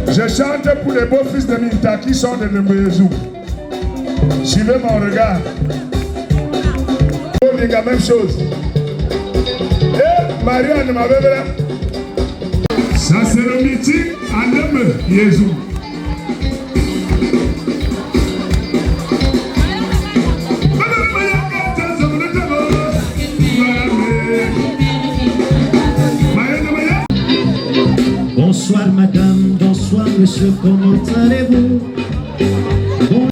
Je chante pour les beaux fils de Minta qui sont de Nemboyezou. Suivez mon regard. La même chose. Et Marianne m'avait là. Ça c'est le meeting à Nemboyezou. Bonsoir madame, bonsoir monsieur, comment allez-vous? Bon,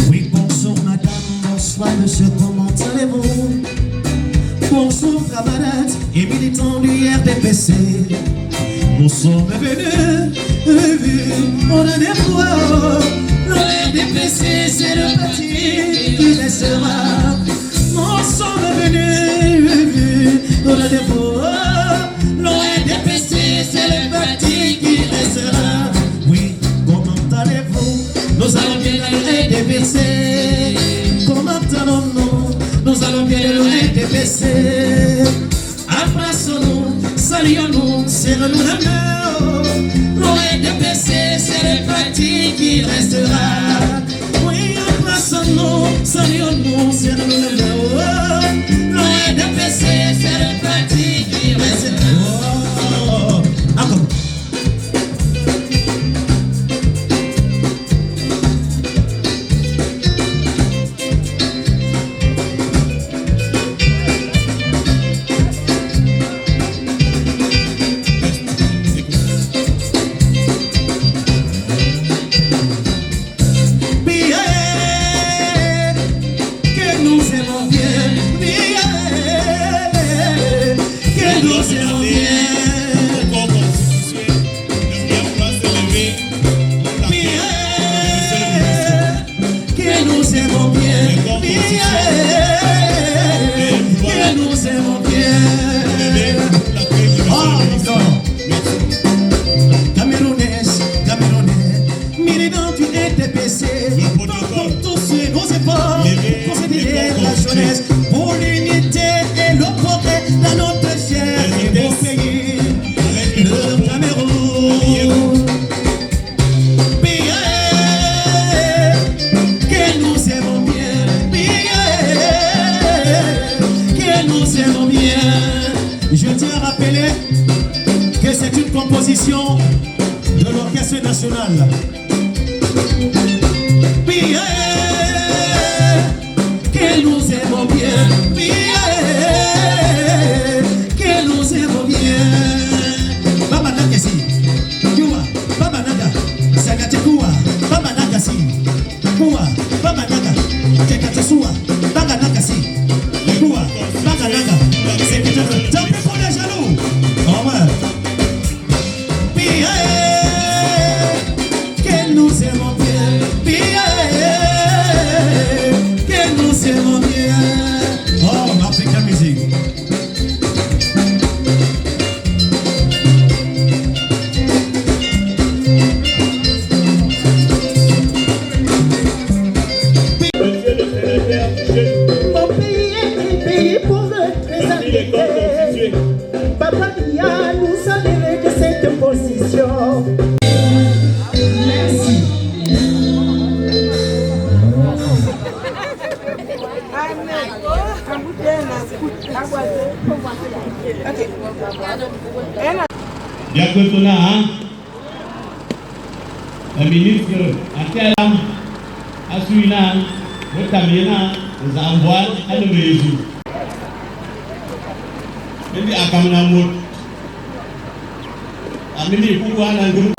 oui, bonsoir madame, bonsoir monsieur, comment allez-vous? Bonsoir camarades et militants du RDPC. Nous sommes venus, on a des fois. Le RDPC c'est le parti qui restera. Nous sommes venus, on a des fois. Le RDPC c'est le parti qui restera. Oui, comment allez-vous? Nous allons bien le RDPC. Comment allons-nous? Nous allons bien le RDPC. Abraçons-nous, saluons-nous, serrons-nous la main. Le RDPC, c'est le parti qui restera. Oui, abraçons-nous, saluons-nous, serrons-nous la main. Le RDPC, c'est le parti qui restera. Oh, encore. Pour l'unité et le progrès dans notre cher et beau pays, le Cameroun. Pays que nous aimons bien, pays que nous aimons bien. Je tiens à rappeler que c'est une composition de l'Orchestre national. Pays que nous aimons bien, que nous aimons bien. Baba Nagasi, Yuma, Baba Naga, Sagatekua, Baba Nagasi, Kua, Baba Naga, Tekatesua, Baba Nagasi, Kua, Baba Naga, c'est que t'as pris pour les jaloux. Oh ouais. Que nous aimons bien, que nous aimons bien. Oh, Africa Music. Mon pays est un pays pauvre, très endetté. Papa Dia nous a levé de cette position. Merci. Yakotona, le ministre Akelam, Asuina, le Kamena, les envois à le Maybe I come now more. I mean, if you want to go.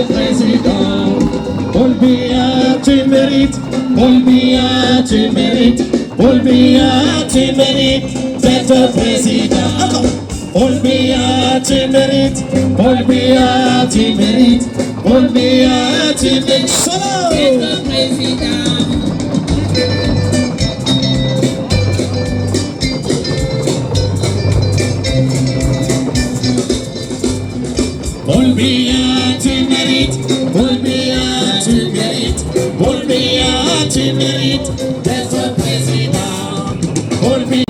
Président, Paul Biya, tu mérites, Paul Biya, tu mérites, Paul Biya, tu mérites d'être président. Paul Biya, tu mérites, Paul Biya, tu mérites, Paul Biya, tu mérites d'être président. Paul Biya, tu mérites, Paul Biya, tu mérites, Paul Biya, tu mérites d'être président. Paul Biya,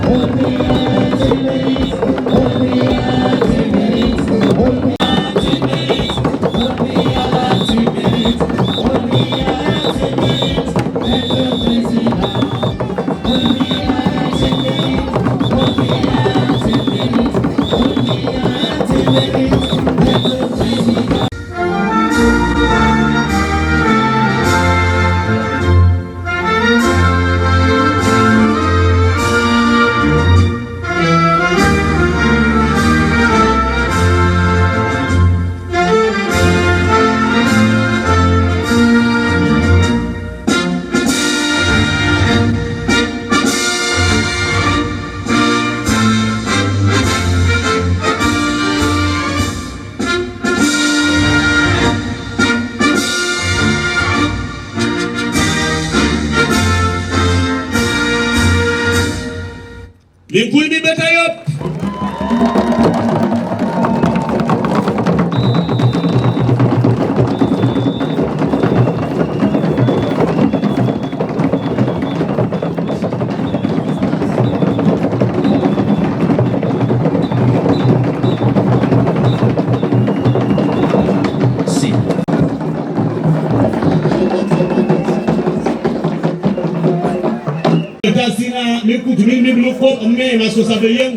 Paul Biya, tu mérites, Paul Biya, tu mérites, Paul Biya, tu mérites, Paul Biya, tu mérites, Paul Biya, tu mérites d'être président. Paul Biya, tu mérites, Paul Biya, tu mérites, Paul Biya, tu mérites. Limpul bi betayop. Tasina mikutu mimi mluko mme masosabeyeng.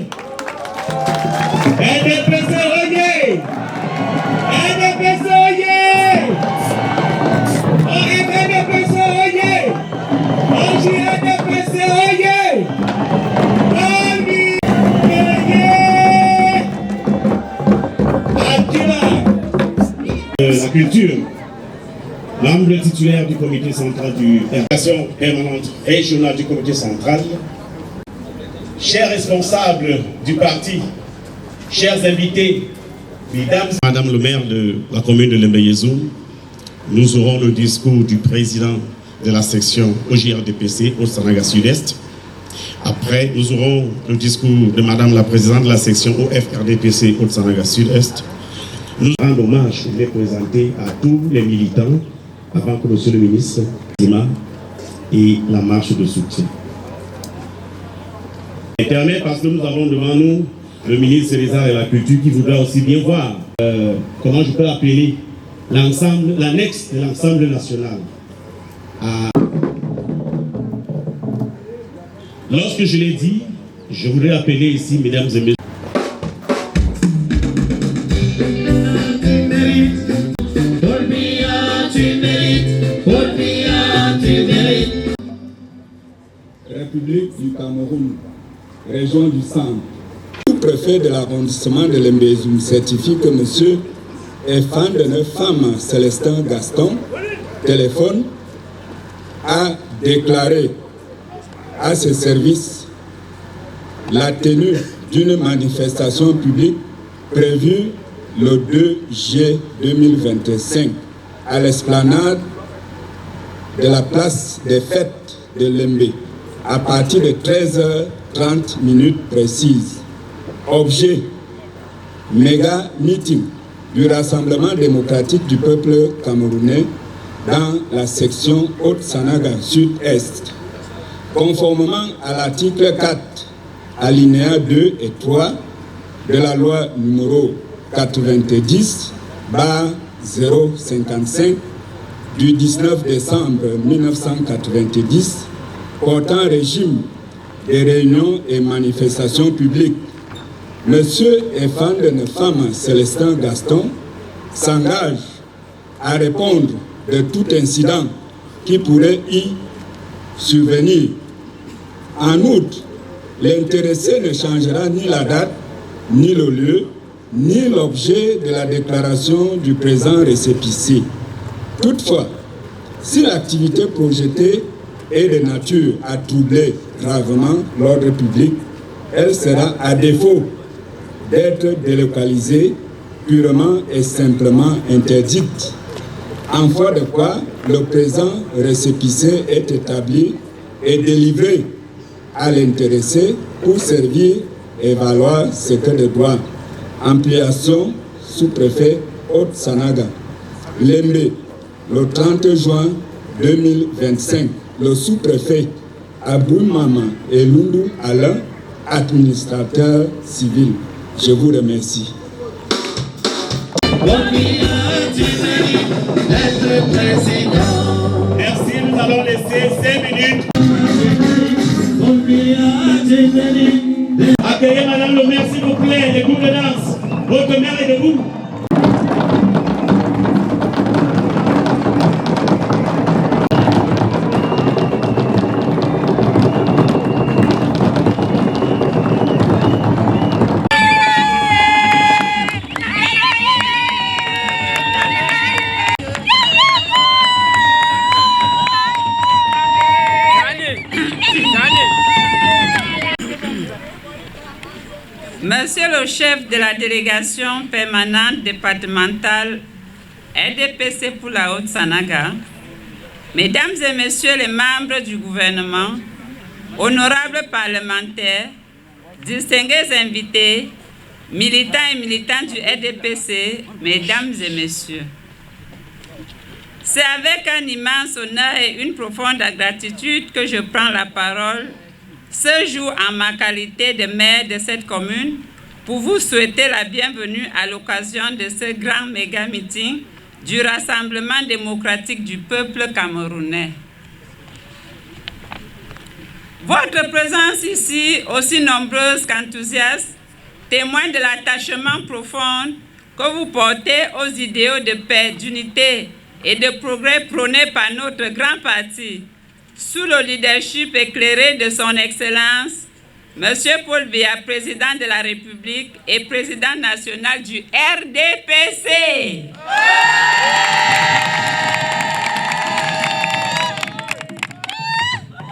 NDPC oye! NDPC oye! NDPC oye! NDPC oye! La culture. Membre titulaire du comité central du Fédération permanente régionale du comité central, chers responsables du parti, chers invités, mesdames, Madame le maire de la commune de Lembe-Yezoum, nous aurons le discours du président de la section OJRDPC au Sanaga Sud-Est. Après, nous aurons le discours de Madame la présidente de la section OFRDPC au Sanaga Sud-Est. Nous rendons hommage, je vais présenter à tous les militants avant que monsieur le ministre et la marche de soutien. Internet parce que nous avons devant nous le ministre des Arts et de la Culture qui voudra aussi bien voir comment je peux appeler l'ensemble, l'annexe de l'ensemble national. Lorsque je l'ai dit, je voudrais appeler ici, mesdames et messieurs, République du Cameroun, région du Centre. Le préfet de l'arrondissement de Lembe-Yezoum certifie que M. et fan de notre femme Célestin Gaston, téléphone, a déclaré à ses services la tenue d'une manifestation publique prévue le 2 juillet 2025 à l'esplanade de la place des fêtes de Lembe à partir de 13h30 précises. Objet, méga meeting du Rassemblement démocratique du peuple camerounais dans la section Haute-Sanaga Sud-Est. Conformément à l'article 4, alinéa 2 et 3 de la loi numéro 90/055 du 19 décembre 1990 portant régime des réunions et manifestations publiques, Monsieur et fan de nos femmes Célestin Gaston s'engage à répondre de tout incident qui pourrait y survenir. En outre, l'intéressé ne changera ni la date, ni le lieu, ni l'objet de la déclaration du présent récépissé. Toutefois, si l'activité projetée est de nature à troubler gravement l'ordre public, elle sera, à défaut d'être délocalisée, purement et simplement interdite. En foi de quoi, le présent récépissé est établi et délivré à l'intéressé pour servir et valoir ce que de droit. Ampliation sous-préfet Haute-Sanaga. Lembe, le 30 juin 2025. Le sous-préfet Aboumama Elundu Alain, administrateur civil. Je vous remercie. Merci, nous allons laisser 5 minutes. Accueillez Madame le maire, s'il vous plaît, les groupes de danse. Votre maire est debout. Monsieur le chef de la délégation permanente départementale RDPC pour la Haute-Sanaga, Mesdames et Messieurs les membres du gouvernement, honorables parlementaires, distingués invités, militants et militantes du RDPC, Mesdames et Messieurs, c'est avec un immense honneur et une profonde gratitude que je prends la parole ce jour en ma qualité de maire de cette commune pour vous souhaiter la bienvenue à l'occasion de ce grand méga meeting du Rassemblement démocratique du peuple camerounais. Votre présence ici, aussi nombreuse qu'enthousiaste, témoigne de l'attachement profond que vous portez aux idéaux de paix, d'unité et de progrès prônés par notre grand parti, sous le leadership éclairé de son Excellence, M. Paul Biya, président de la République et président national du RDPC.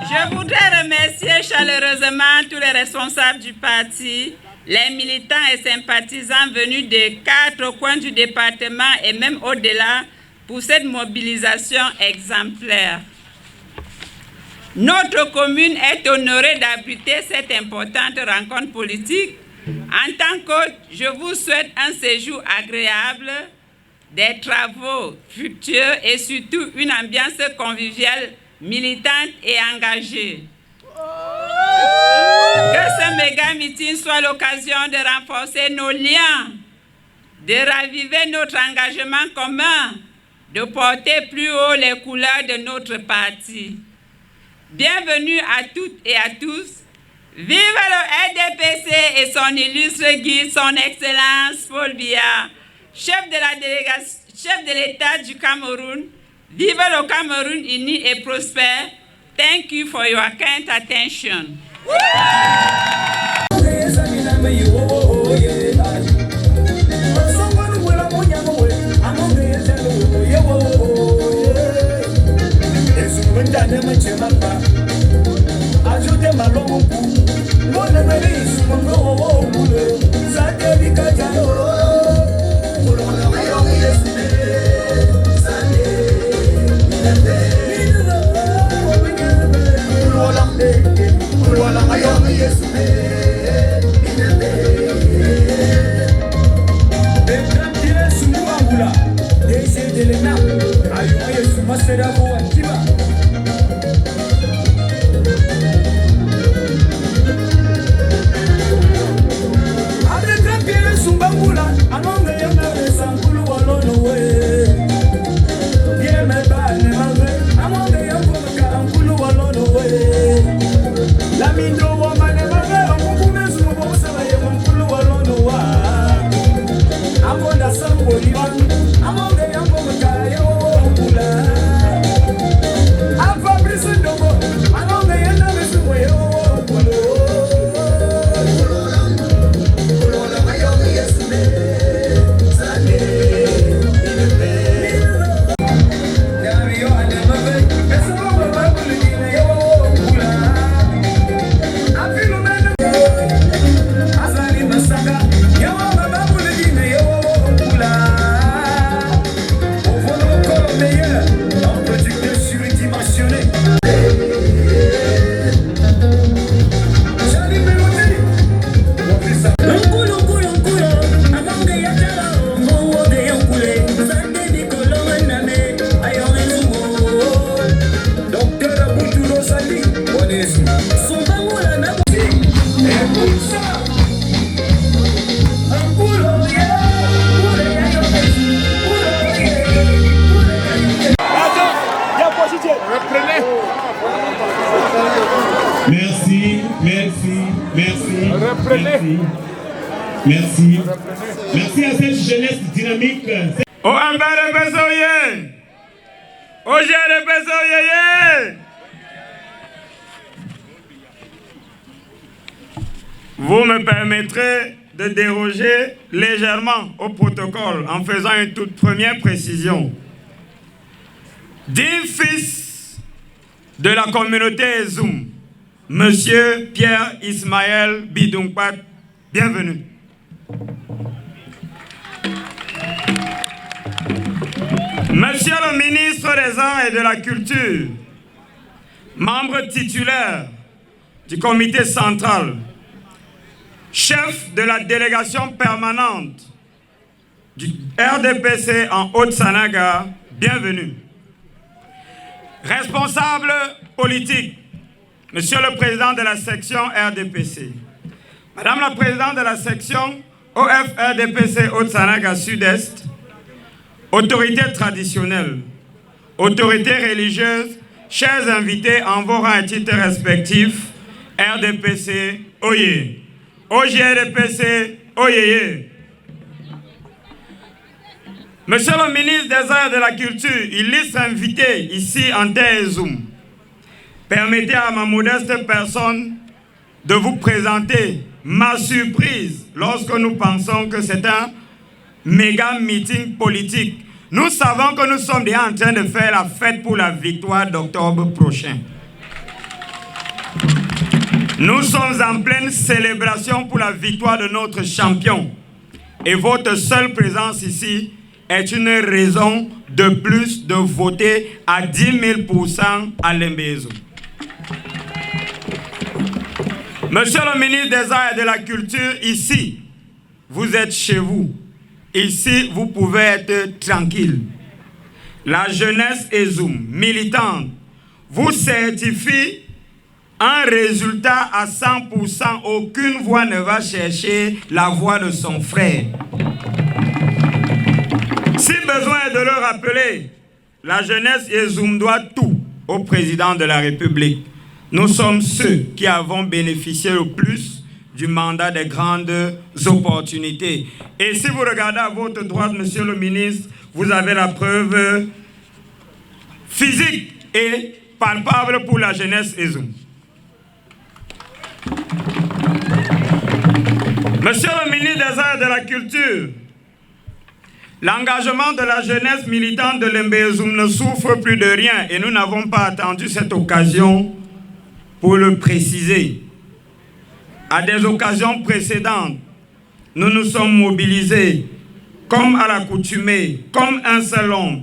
Je voudrais remercier chaleureusement tous les responsables du parti, les militants et sympathisants venus des 4 coins du département et même au-delà pour cette mobilisation exemplaire. Notre commune est honorée d'abriter cette importante rencontre politique. En tant qu'hôte, je vous souhaite un séjour agréable, des travaux fructueux et surtout une ambiance conviviale, militante et engagée. Que ce méga meeting soit l'occasion de renforcer nos liens, de raviver notre engagement commun, de porter plus haut les couleurs de notre parti. Bienvenue à toutes et à tous. Vive le RDPC et son illustre guide, son Excellence Paul Biya, chef de la délégation, chef de l'État du Cameroun. Vive le Cameroun uni et prospère. Thank you for your kind attention. Merci. Merci à cette jeunesse dynamique. Vous me permettrez de déroger légèrement au protocole en faisant une toute première précision. Digne fils de la communauté Zoum, Monsieur Pierre Ismaël Bidounkpat, bienvenue. Monsieur le ministre des Arts et de la Culture, membre titulaire du comité central, chef de la délégation permanente du RDPC en Haute-Sanaga, bienvenue. Responsable politique, Monsieur le Président de la section RDPC, Madame la Présidente de la section OF-RDPC Haute-Sanaga Sud-Est, autorités traditionnelles, autorités religieuses, chers invités en vos rangs et titres respectifs, RDPC, oyez. OJRDPC, oyez. Monsieur le ministre des Arts et de la Culture, illustre invité ici en terre et Zoum, permettez à ma modeste personne de vous présenter ma surprise lorsque nous pensons que c'est un méga meeting politique. Nous savons que nous sommes déjà en train de faire la fête pour la victoire d'octobre prochain. Nous sommes en pleine célébration pour la victoire de notre champion. Et votre seule présence ici est une raison de plus de voter à 10 000% à Lembezo. Monsieur le ministre des Arts et de la Culture, ici, vous êtes chez vous. Ici, vous pouvez être tranquille. La jeunesse Zoum, militante, vous certifie un résultat à 100%. Aucune voix ne va chercher la voix de son frère. Si besoin est de le rappeler, la jeunesse Zoum doit tout au président de la République. Nous sommes ceux qui avons bénéficié le plus du mandat des grandes opportunités. Et si vous regardez à votre droite, monsieur le ministre, vous avez la preuve physique et palpable pour la jeunesse Zoum. Monsieur le ministre des Arts et de la Culture, l'engagement de la jeunesse militante de Lembezoum ne souffre plus de rien et nous n'avons pas attendu cette occasion pour le préciser. À des occasions précédentes, nous nous sommes mobilisés comme à l'accoutumée, comme un seul homme,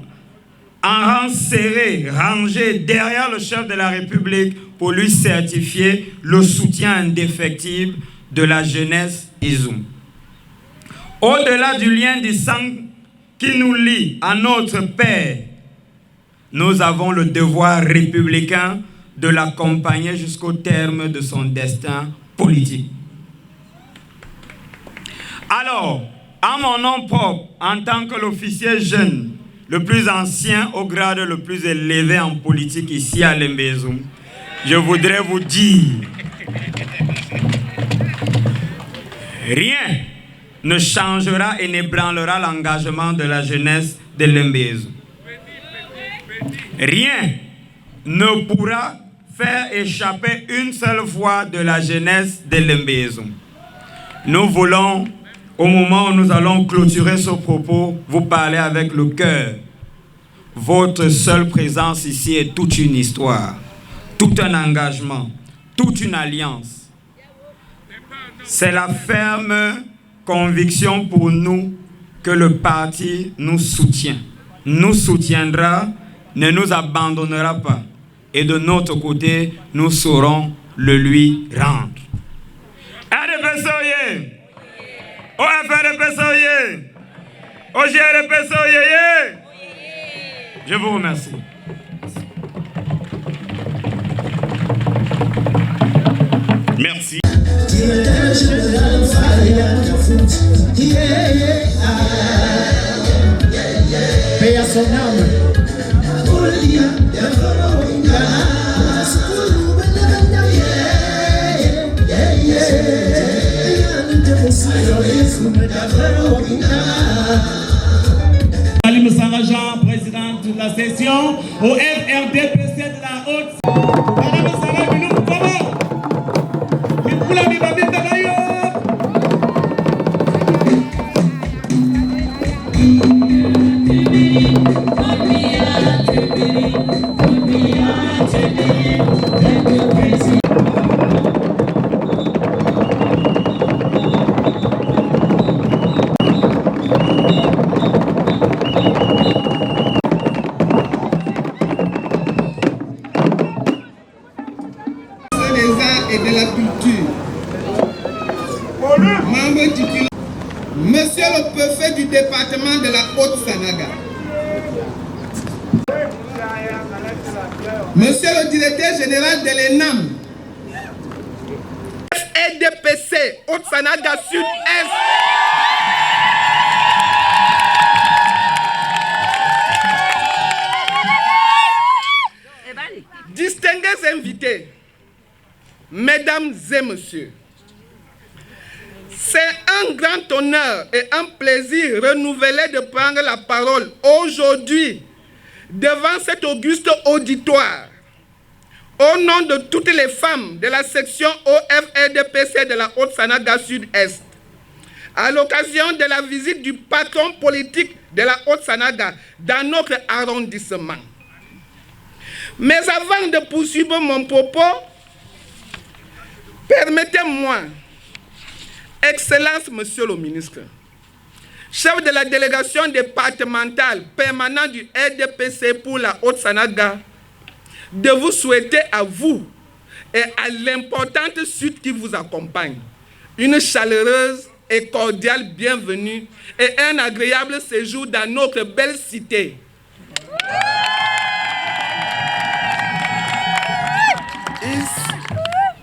en rang serré, rangé derrière le chef de la République pour lui certifier le soutien indéfectible de la jeunesse Zoum. Au-delà du lien du sang qui nous lie à notre Père, nous avons le devoir républicain de l'accompagner jusqu'au terme de son destin politique. Alors, à mon nom propre, en tant que l'officier jeune, le plus ancien au grade le plus élevé en politique ici à Lembezoum, je voudrais vous dire, rien ne changera et n'ébranlera l'engagement de la jeunesse de Lembezoum. Rien ne pourra faire échapper une seule fois de la jeunesse de Lembezoum. Nous voulons, au moment où nous allons clôturer ce propos, vous parler avec le cœur. Votre seule présence ici est toute une histoire, tout un engagement, toute une alliance. C'est la ferme conviction pour nous que le parti nous soutient, nous soutiendra, ne nous abandonnera pas. Et de notre côté, nous saurons le lui rendre. RDPC, OFRDPC, OGRDPC, je vous remercie. Merci. Paix à son âme. Salim Sarajan, président de la session, au FRDPC de la Haute. Madame Sarah Binou Kobo, Mikula Bibabi Bagayo. Et de la culture. Membre titulaire. Monsieur le préfet du département de la Haute-Sanaga. Monsieur le directeur général de l'ENAM. FRDPC, Haute-Sanaga Sud-Est. Distingués invités. Mesdames et messieurs, c'est un grand honneur et un plaisir renouvelé de prendre la parole aujourd'hui devant cet auguste auditoire au nom de toutes les femmes de la section OFRDPC de la Haute-Sanaga Sud-Est à l'occasion de la visite du patron politique de la Haute-Sanaga dans notre arrondissement. Mais avant de poursuivre mon propos, permettez-moi, Excellence, Monsieur le ministre, chef de la délégation départementale permanente du RDPC pour la Haute-Sanaga, de vous souhaiter à vous et à l'importante suite qui vous accompagne une chaleureuse et cordiale bienvenue et un agréable séjour dans notre belle cité.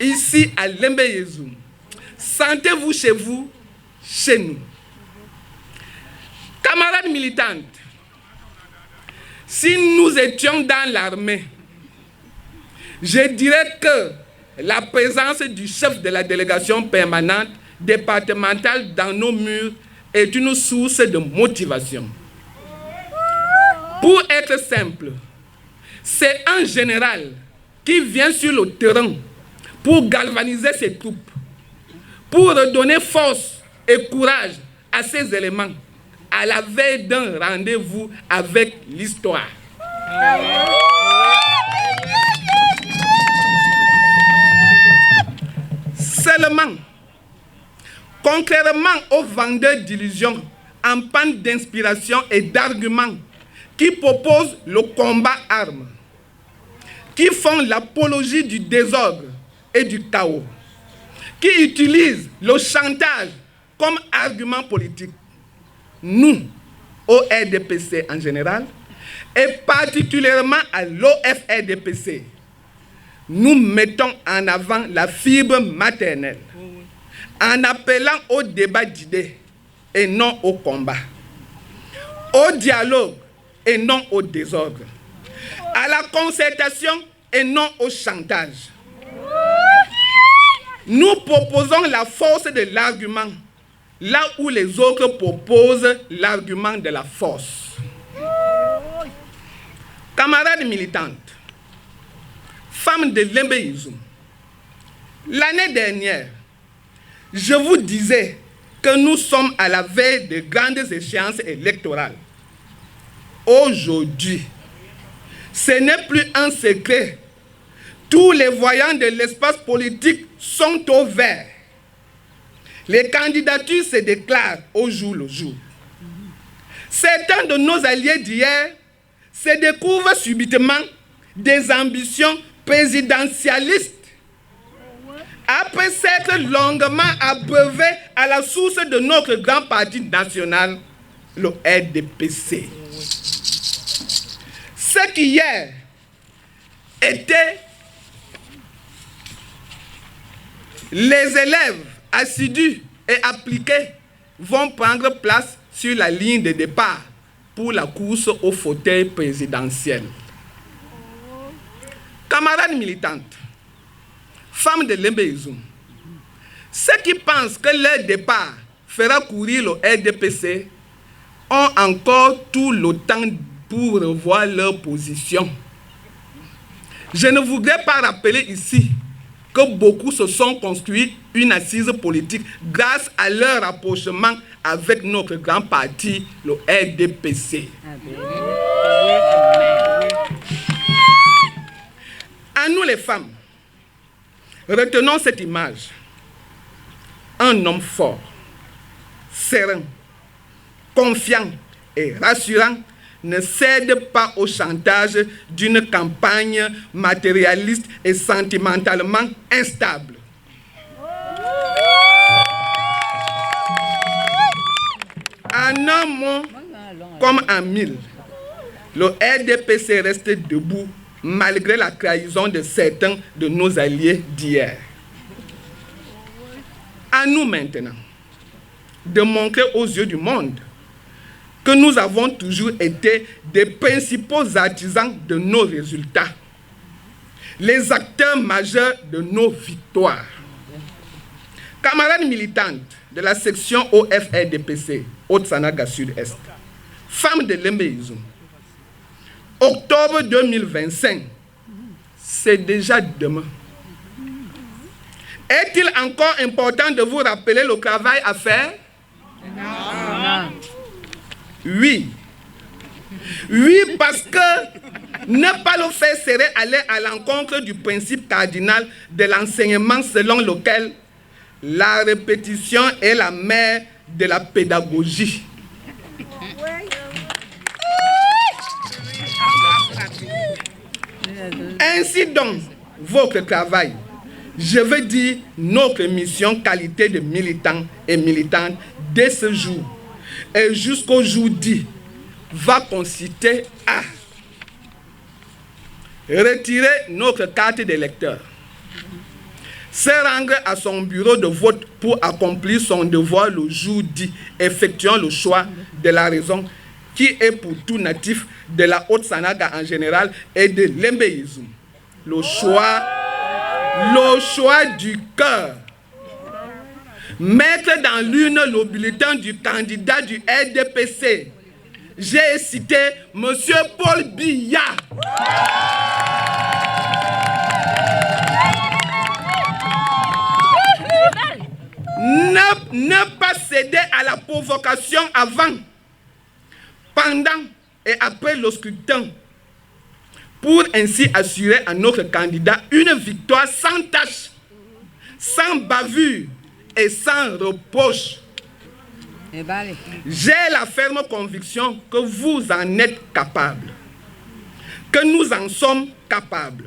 Ici à Lembezoum, sentez-vous chez vous, chez nous. Camarades militantes, si nous étions dans l'armée, je dirais que la présence du chef de la délégation permanente départementale dans nos murs est une source de motivation. Pour être simple, c'est un général qui vient sur le terrain pour galvaniser ses troupes, pour redonner force et courage à ces éléments à la veille d'un rendez-vous avec l'histoire. Seulement, contrairement aux vendeurs d'illusions en panne d'inspiration et d'arguments qui proposent le combat armes, qui font l'apologie du désordre et du chaos, qui utilisent le chantage comme argument politique, nous, au RDPC en général, et particulièrement à l'OFRDPC, nous mettons en avant la fibre maternelle en appelant au débat d'idées et non au combat, au dialogue et non au désordre, à la concertation et non au chantage. Nous proposons la force de l'argument, là où les autres proposent l'argument de la force. Camarades militantes, femmes de Lembe Izoum, l'année dernière, je vous disais que nous sommes à la veille de grandes échéances électorales. Aujourd'hui, ce n'est plus un secret. Tous les voyants de l'espace politique sont au vert. Les candidatures se déclarent au jour le jour. Certains de nos alliés d'hier se découvrent subitement des ambitions présidentialistes après s'être longuement abreuvés à la source de notre grand parti national, le RDPC. Ce qui hier était les élèves assidus et appliqués vont prendre place sur la ligne de départ pour la course au fauteuil présidentiel. Camarades militantes, femmes de Lembe Izoum, ceux qui pensent que leur départ fera courir le RDPC ont encore tout le temps pour revoir leur position. Je ne voudrais pas rappeler ici que beaucoup se sont construits une assise politique grâce à leur rapprochement avec notre grand parti, le RDPC. À nous les femmes, retenons cette image. Un homme fort, serein, confiant et rassurant ne cède pas au chantage d'une campagne matérialiste et sentimentalement instable. En un mot comme en mille, le RDPC reste debout malgré la trahison de certains de nos alliés d'hier. À nous maintenant de montrer aux yeux du monde que nous avons toujours été des principaux artisans de nos résultats, les acteurs majeurs de nos victoires. Camarades militantes de la section OFRDPC, Haute-Sanaga Sud-Est, femmes de Lembe Izoum, octobre 2025, c'est déjà demain. Est-il encore important de vous rappeler le travail à faire? Non. Oui. Oui, parce que ne pas le faire serait aller à l'encontre du principe cardinal de l'enseignement selon lequel la répétition est la mère de la pédagogie. Ainsi donc, votre travail, je veux dire notre mission qualité de militants et militantes dès ce jour et jusqu'au jour dit, va consister à retirer notre carte d'électeur, se rendre à son bureau de vote pour accomplir son devoir le jour dit, effectuant le choix de la raison qui est pour tout natif de la Haute-Sanaga en général et de Lembe Izoum. Le choix du cœur. Mettre dans l'urne le bulletin du candidat du RDPC. J'ai cité M. Paul Biya. Ne pas céder à la provocation avant, pendant et après le scrutin, pour ainsi assurer à notre candidat une victoire sans tâche, sans bavure et sans reproche. J'ai la ferme conviction que vous en êtes capables, que nous en sommes capables.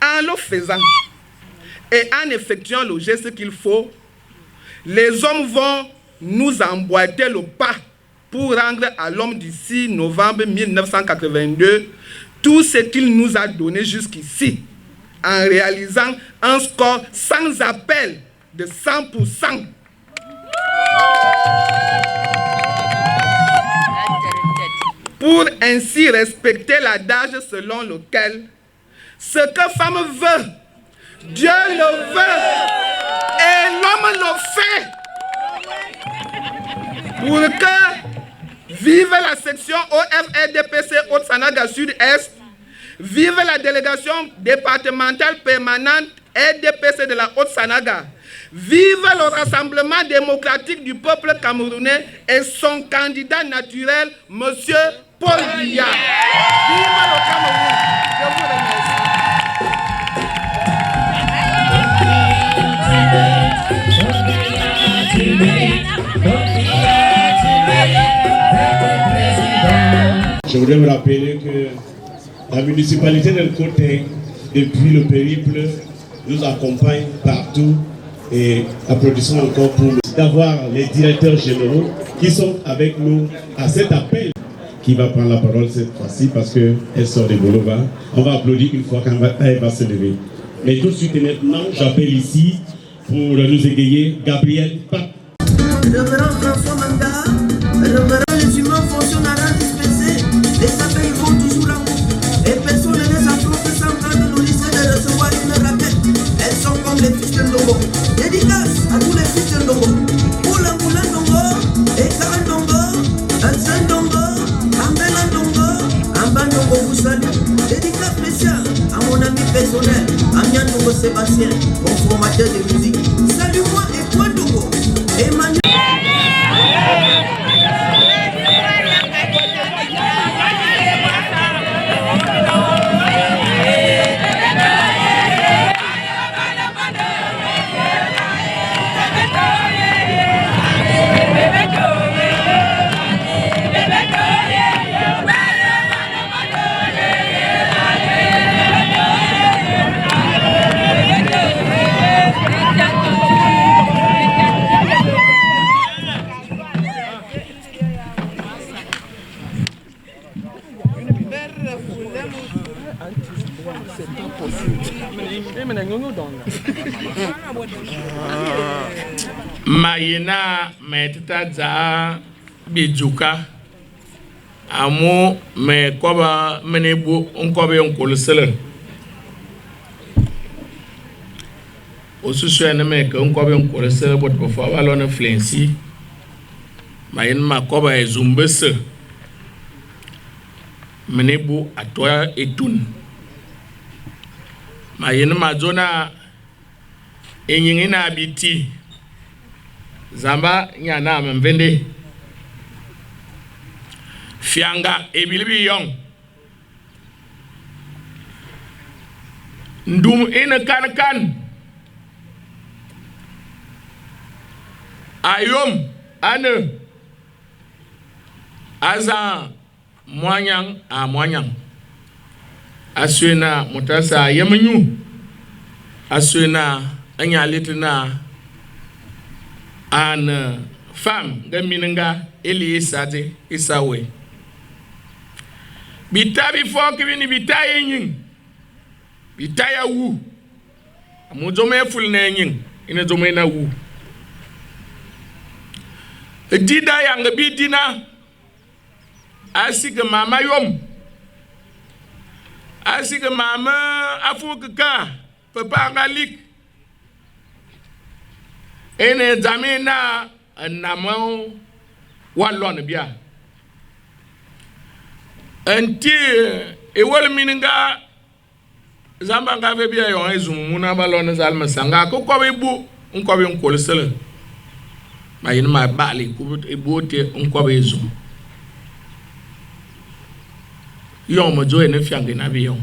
En le faisant et en effectuant le geste qu'il faut, les hommes vont nous emboîter le pas pour rendre à l'homme du 6 novembre 1982 tout ce qu'il nous a donné jusqu'ici, en réalisant un score sans appel de 100%. Pour ainsi respecter l'adage selon lequel ce que femme veut, Dieu le veut et l'homme le fait. Pour que vive la section OFRDPC Haute-Sanaga Sud-Est, vive la délégation départementale permanente RDPC de la Haute-Sanaga, vive le Rassemblement démocratique du peuple camerounais et son candidat naturel, Monsieur Paul Biya. Vive le Cameroun. Je vous remercie. Je voudrais vous rappeler que la municipalité de Côté, depuis le périple, nous accompagne partout et applaudissons encore pour d'avoir les directeurs généraux qui sont avec nous à cet appel. Qui va prendre la parole cette fois-ci parce qu'elle sort de Bolova. On va applaudir une fois qu'elle va se lever. Mais tout de suite et maintenant, j'appelle ici pour nous égayer Gabriel Pape. Révérend François Manda, révérend les humains fonctionnent à rang dispensé, les appels vont toujours en haut. Et personne ne les affronte sans prendre le lycée de recevoir une raquette. Elles sont comme les fils de Ndongo. Dédicace à tous les fils de Ndongo. Moula Moula Ndongo, Ekara Ndongo, Alsan Ndongo, Ambela Ndongo, Amba Ndongo vous salue. Dédicace spéciale à mon ami personnel, Amian Ndongo Sébastien, mon formateur de musique. Salut-moi et toi Ndongo. Emmanuel. Mayina metita za bijuka amu me koba menebu unkobe unkolsele osusu ene me ke unkobe unkolsele bot bo fa balone flensi mayin ma koba ezumbese menebu atoya etun mayin ma zona enyingina biti Zamba nyana mvende fianga ebilibi yong ndum ina kan ayom ane aza moanyang a moanyang aswena mutasa yemenyu aswena anyalitna an femme gaminanga eli isade isawe bitabi fok bini bitaye nyin bitaya wu amujome fulne nyin ina jome na wu dida yang bidina asiga mama yom asiga mama afuka papa galik ene zamina namo walon bia anti e wol mininga zamba nga fe bia yo ezumuna balon zalma sanga ko ko be bu nko be nkol sele mayin ma bali ku e bote nko be zum yo mo jo ene fiange na bi yo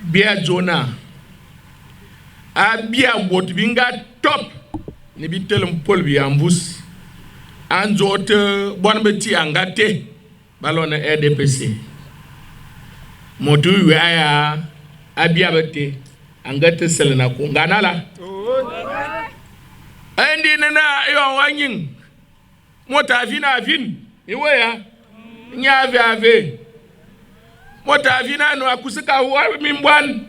bia jona abia bot binga top ni bitelum pol bi ambus anjote bon beti angate balone RDPC motu waya abia bete angate selena ko nganala andi na yo wanyin Mota vina vin. Iwe ya. Nyave ave. Mota vina no akusika wa mimbwan.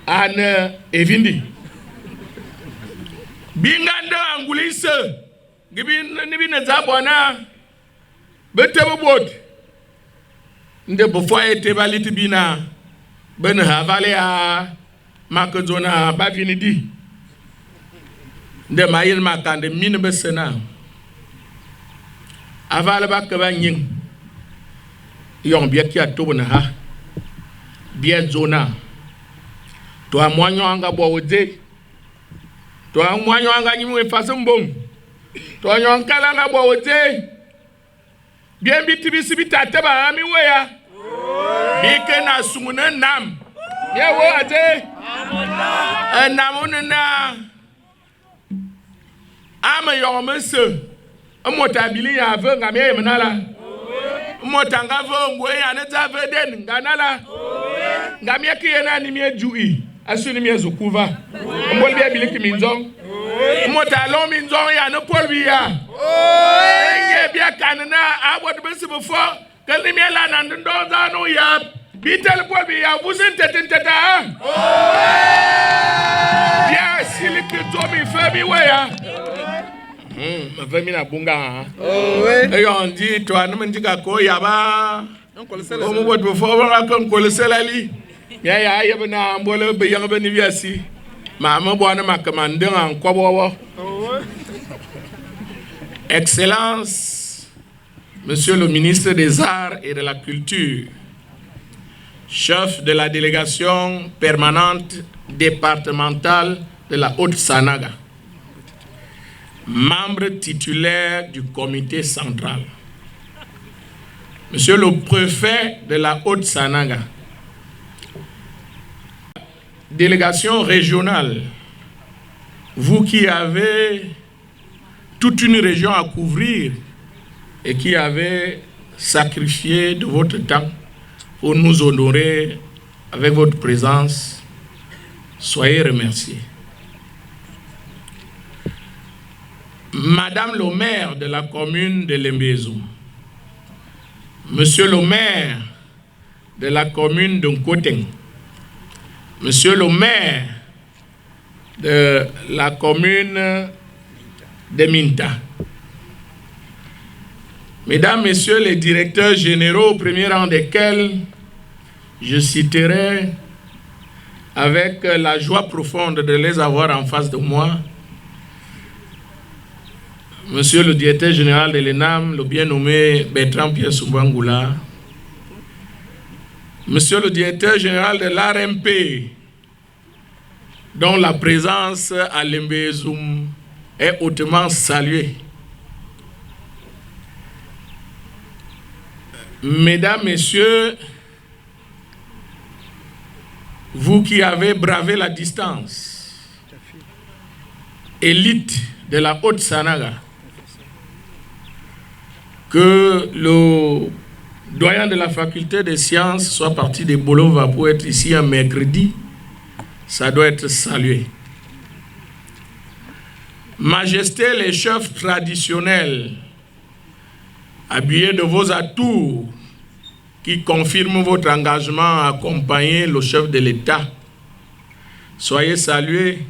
An evindi. Binganda angulise. Gibin nibine zabwana. Betebo bot. Nde bofwa ete baliti bina. Ben havale a makozona bavinidi. Nde mayil makande mine besena. Avale bakaba nying. Yon bien ki atobona ha. Bien zona. To amwanyo anga bwode. To amwanyo anga nyimu efasumbong. To anyon kala anga bwode. Bien bitibisi bitata ba ami weya. Bike na sumuna nam. Ya wo ate. Namuna na. Ama yomese. Mota bili ya ve ngame yemenala. Mota ngavo ngwe ya neta veden nganala. Ngame kiyena ni miejui. Asuni miejukuva. Mbol bia bili kiminzong. Mota lo minzong ya no polbia. Enge bia kanana abot besi befo. Kalni miela nando zano ya. Bitel polbia vusin tetenteta. Bia siliki zomi febi weya. Ma famille na bunga. Et on dit toi ne me dis pas quoi yaba. On me voit de fois comme colossali. Ya bana mbole be yang bani biasi. Ma bwana ma commander en quoi. Excellence, Monsieur le ministre des Arts et de la Culture, chef de la délégation permanente départementale de la Haute-Sanaga, membre titulaire du comité central, Monsieur le préfet de la Haute-Sanaga, délégation régionale, vous qui avez toute une région à couvrir et qui avez sacrifié de votre temps pour nous honorer avec votre présence, soyez remerciés. Madame le maire de la commune de Lembezou, Monsieur le maire de la commune de Nkoteng, Monsieur le maire de la commune de Minta, Mesdames, Messieurs les directeurs généraux, au premier rang desquels je citerai avec la joie profonde de les avoir en face de moi, Monsieur le directeur général de l'ENAM, le bien nommé Bertrand Pierre Soumbangula, Monsieur le directeur général de l'ARMP, dont la présence à Lembezoum est hautement saluée. Mesdames, Messieurs, vous qui avez bravé la distance, élite de la Haute-Sanaga, que le doyen de la faculté des sciences soit parti de Bolova pour être ici un mercredi, ça doit être salué. Majesté, les chefs traditionnels, habillés de vos atours, qui confirment votre engagement à accompagner le chef de l'État, soyez salués,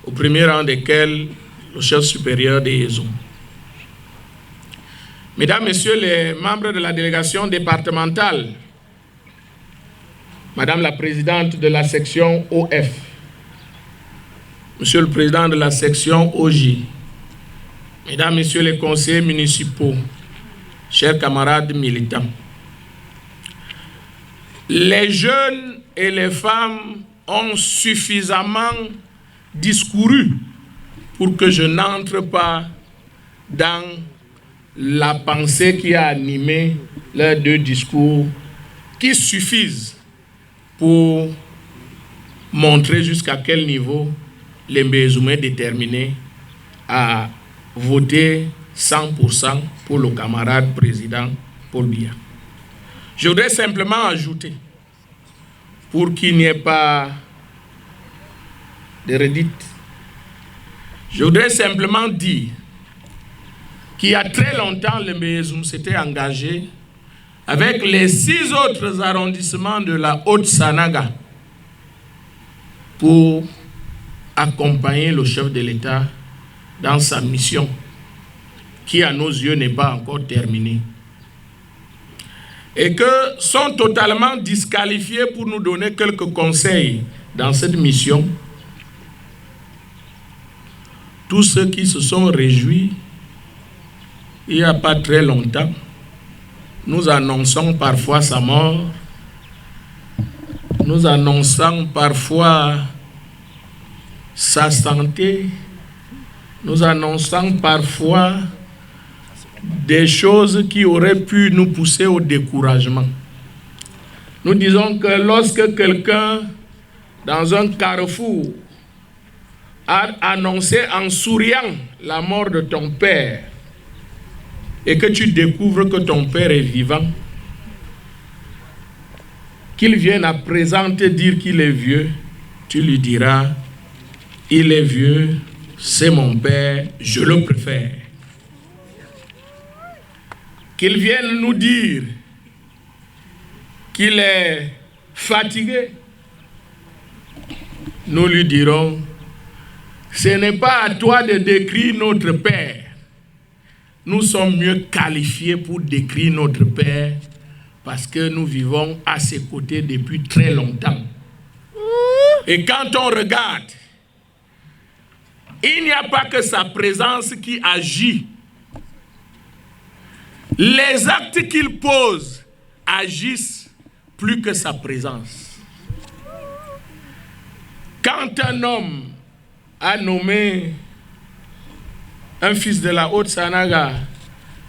au premier rang desquels le chef supérieur des Yézou. Mesdames, Messieurs les membres de la délégation départementale, Madame la présidente de la section OF, Monsieur le président de la section OJ, Mesdames, Messieurs les conseillers municipaux, chers camarades militants, les jeunes et les femmes ont suffisamment discouru pour que je n'entre pas dans la pensée qui a animé leurs deux discours, qui suffisent pour montrer jusqu'à quel niveau les Mbézoum est déterminé à voter 100% pour le camarade président Paul Biya. Je voudrais simplement ajouter, pour qu'il n'y ait pas de redites, je voudrais simplement dire qui a très longtemps, le Mbézoum s'était engagé avec les 6 autres arrondissements de la Haute-Sanaga pour accompagner le chef de l'État dans sa mission, qui à nos yeux n'est pas encore terminée, et que sont totalement disqualifiés pour nous donner quelques conseils dans cette mission. Tous ceux qui se sont réjouis, il n'y a pas très longtemps, nous annonçons parfois sa mort, nous annonçons parfois sa santé, nous annonçons parfois des choses qui auraient pu nous pousser au découragement. Nous disons que lorsque quelqu'un, dans un carrefour, a annoncé en souriant la mort de ton père, et que tu découvres que ton père est vivant, qu'il vienne à présent te dire qu'il est vieux, tu lui diras, il est vieux, c'est mon père, je le préfère. Qu'il vienne nous dire qu'il est fatigué, nous lui dirons, ce n'est pas à toi de décrire notre père. Nous sommes mieux qualifiés pour décrire notre père parce que nous vivons à ses côtés depuis très longtemps. Et quand on regarde, il n'y a pas que sa présence qui agit. Les actes qu'il pose agissent plus que sa présence. Quand un homme a nommé un fils de la Haute-Sanaga,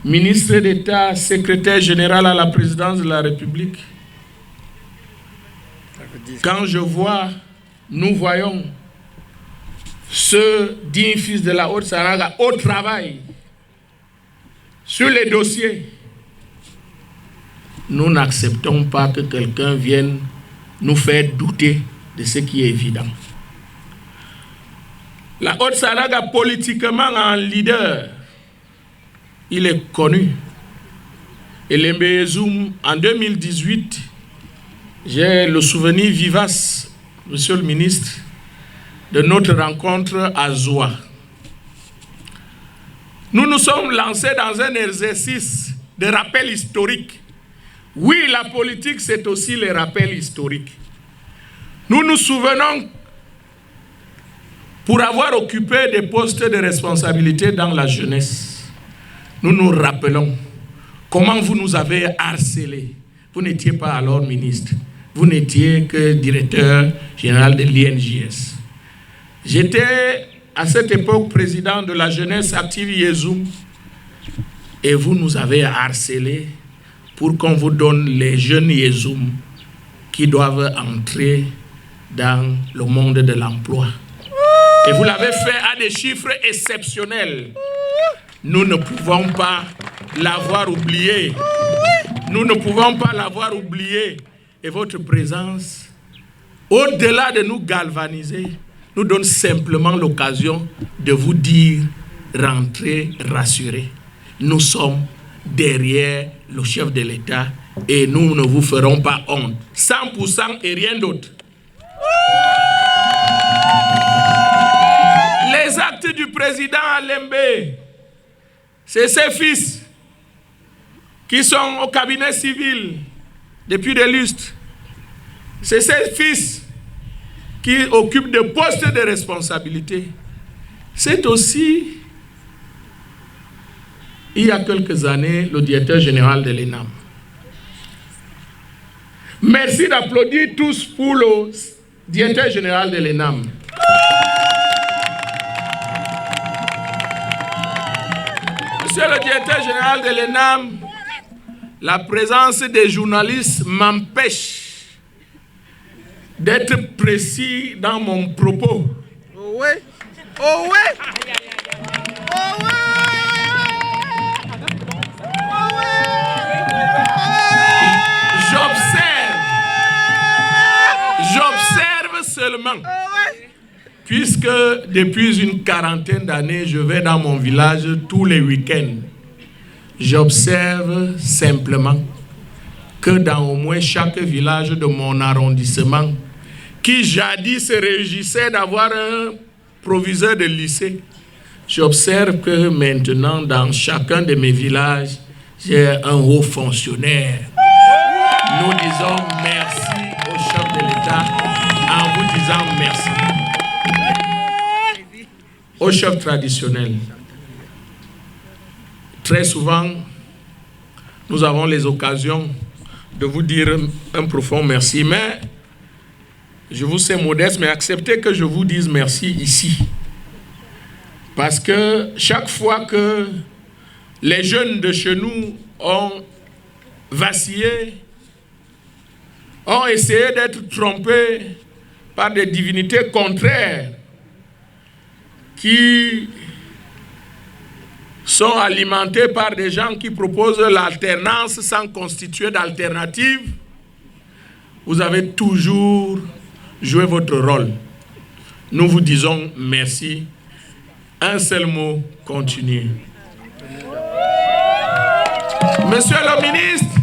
ministre d'État, secrétaire général à la présidence de la République, quand je vois, nous voyons ce digne fils de la Haute-Sanaga au travail, sur les dossiers, nous n'acceptons pas que quelqu'un vienne nous faire douter de ce qui est évident. La Haute-Sanaga, politiquement en leader, il est connu. Et le Mbézoum, en 2018, j'ai le souvenir vivace, monsieur le ministre, de notre rencontre à Zoua. Nous nous sommes lancés dans un exercice de rappel historique. Oui, la politique, c'est aussi les rappels historiques. Nous nous souvenons, pour avoir occupé des postes de responsabilité dans la jeunesse, nous nous rappelons comment vous nous avez harcelés. Vous n'étiez pas alors ministre, vous n'étiez que directeur général de l'INJS. J'étais à cette époque président de la jeunesse active Yézoum, et vous nous avez harcelés pour qu'on vous donne les jeunes Yézoum qui doivent entrer dans le monde de l'emploi. Et vous l'avez fait à des chiffres exceptionnels. Nous ne pouvons pas l'avoir oublié. Nous ne pouvons pas l'avoir oublié. Et votre présence, au-delà de nous galvaniser, nous donne simplement l'occasion de vous dire, rentrez rassurés. Nous sommes derrière le chef de l'État et nous ne vous ferons pas honte. 100% et rien d'autre. Les actes du président Alembe, c'est ses fils qui sont au cabinet civil depuis des lustres. C'est ses fils qui occupent des postes de responsabilité. C'est aussi, il y a quelques années, le directeur général de l'ENAM. Merci d'applaudir tous pour le directeur général de l'ENAM. Monsieur le directeur général de l'ENAM, la présence des journalistes m'empêche d'être précis dans mon propos. Oh ouais. Oh ouais. Oh ouais. J'observe seulement, puisque depuis une quarantaine d'années, je vais dans mon village tous les week-ends j'observe simplement que dans au moins chaque village de mon arrondissement, qui jadis se réjouissait d'avoir un proviseur de lycée, j'observe que maintenant, dans chacun de mes villages, j'ai un haut fonctionnaire. Nous disons merci au chef de l'État en vous disant merci. Au chef traditionnel, très souvent, nous avons les occasions de vous dire un profond merci, mais je vous sais modeste, mais acceptez que je vous dise merci ici. Parce que chaque fois que les jeunes de chez nous ont vacillé, ont essayé d'être trompés par des divinités contraires qui sont alimentées par des gens qui proposent l'alternance sans constituer d'alternative, vous avez toujours joué votre rôle. Nous vous disons merci. Un seul mot, continuez. Monsieur le ministre,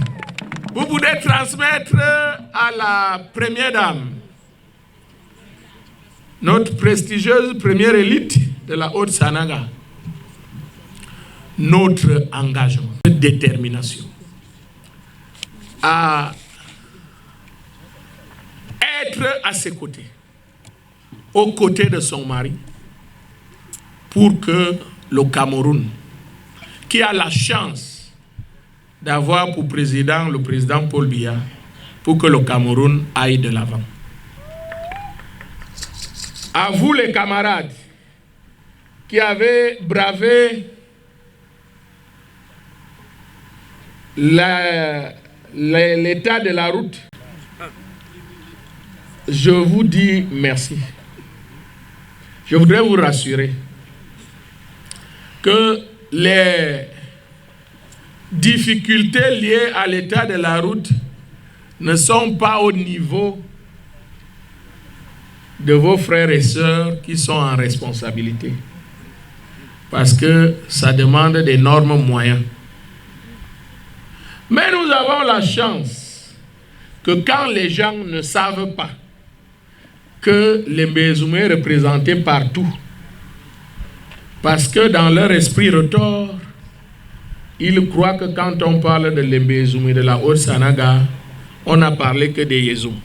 vous pouvez transmettre à la première dame, notre prestigieuse première élite de la Haute-Sanaga, notre engagement, notre détermination à être à ses côtés, aux côtés de son mari, pour que le Cameroun, qui a la chance d'avoir pour président le président Paul Biya, pour que le Cameroun aille de l'avant. À vous les camarades qui avez bravé l'état de la route, je vous dis merci. Je voudrais vous rassurer que les difficultés liées à l'état de la route ne sont pas au niveau de vos frères et sœurs qui sont en responsabilité. Parce que ça demande d'énormes moyens. Mais nous avons la chance que quand les gens ne savent pas que les Mbézoumé est représenté partout, parce que dans leur esprit retors, ils croient que quand on parle de l'Embézoumé, de la Haute-Sanaga, on n'a parlé que des Yézoum.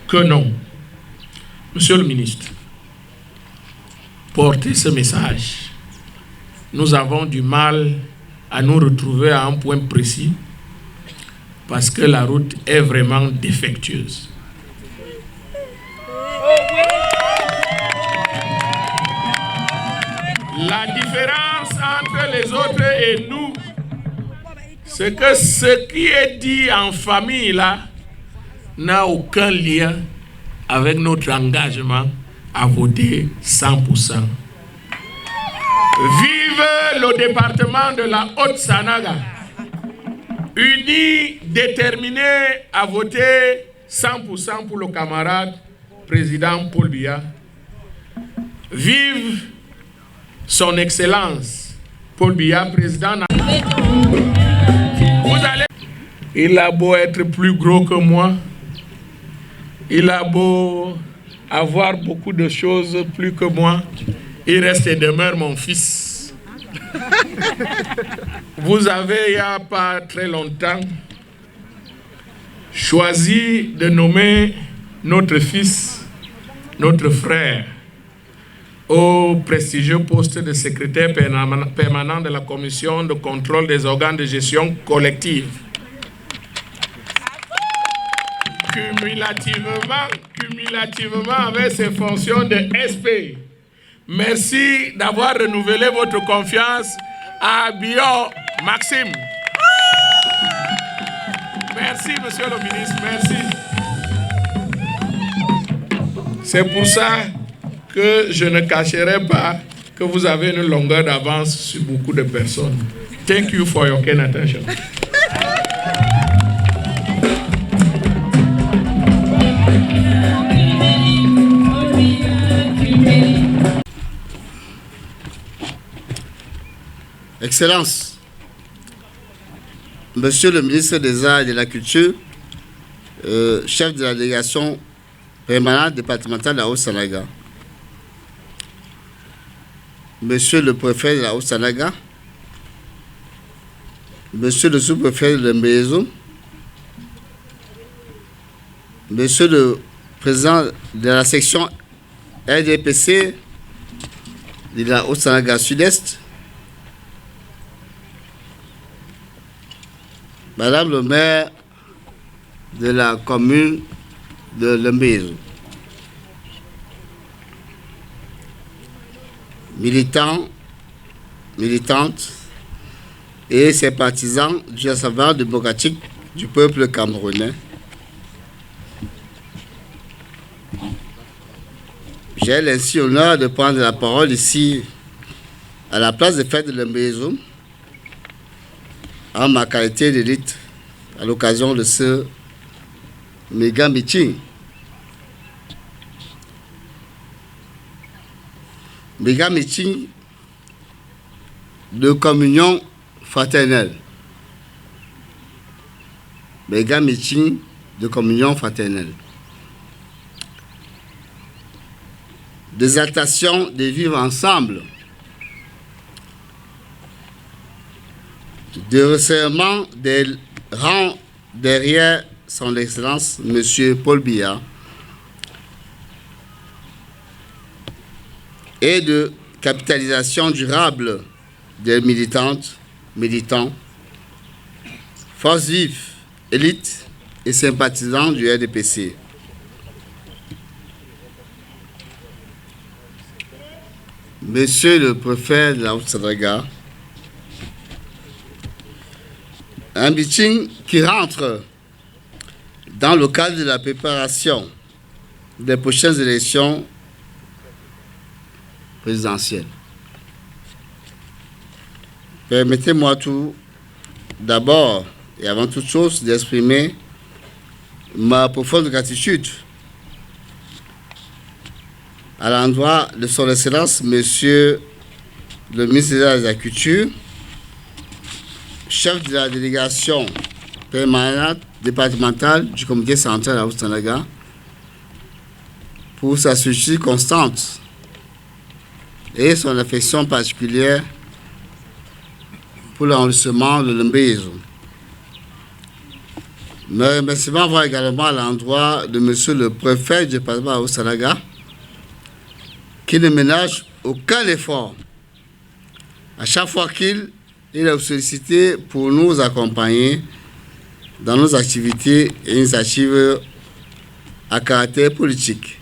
Que non. Monsieur le ministre, portez ce message. Nous avons du mal à nous retrouver à un point précis parce que la route est vraiment défectueuse. La différence entre les autres et nous, c'est que ce qui est dit en famille là n'a aucun lien avec notre engagement à voter 100%. Vive le département de la Haute-Sanaga, uni, déterminé à voter 100% pour le camarade président Paul Biya. Vive son Excellence Paul Biya, président. Il a beau être plus gros que moi, il a beau avoir beaucoup de choses plus que moi, il reste et demeure mon fils. Vous avez, il n'y a pas très longtemps, choisi de nommer notre fils, notre frère, au prestigieux poste de secrétaire permanent de la Commission de contrôle des organes de gestion collective. Cumulativement avec ses fonctions de SP. Merci d'avoir renouvelé votre confiance à Bion Maxime. Merci, monsieur le ministre, merci. C'est pour ça que je ne cacherai pas que vous avez une longueur d'avance sur beaucoup de personnes. Thank you for your kind attention. Excellence, Monsieur le ministre des Arts et de la Culture, chef de la délégation permanente départementale de la Haute-Sanaga, Monsieur le préfet de la Haute-Sanaga, Monsieur le sous-préfet de Mbézoum, Monsieur le président de la section RDPC de la Haute-Sanaga Sud-Est, Madame le maire de la commune de Lembezo, militants, militantes et ses partisans du Rassemblement démocratique du peuple camerounais. J'ai ainsi l'honneur de prendre la parole ici à la place des fêtes de Lembezo en ma qualité d'élite à l'occasion de ce méga meeting. Méga meeting de communion fraternelle. Méga meeting de communion fraternelle. D'exaltation de vivre ensemble. De resserrement des rangs derrière son Excellence, M. Paul Biya, et de capitalisation durable des militantes, militants, forces vives, élites et sympathisants du RDPC. Monsieur le préfet de la Haute-Sanaga, un meeting qui rentre dans le cadre de la préparation des prochaines élections présidentielles. Permettez-moi tout d'abord et avant toute chose d'exprimer ma profonde gratitude à l'endroit de son Excellence, Monsieur le ministre de la Culture, chef de la délégation permanente départementale du comité central de la Haute-Sanaga, pour sa sollicitude constante et son affection particulière pour l'enregistrement de Lembezo. Mes remerciements vont également à l'endroit de Monsieur le préfet du département de la Haute-Sanaga, qui ne ménage aucun effort à chaque fois qu'il est sollicité pour nous accompagner dans nos activités et initiatives à caractère politique.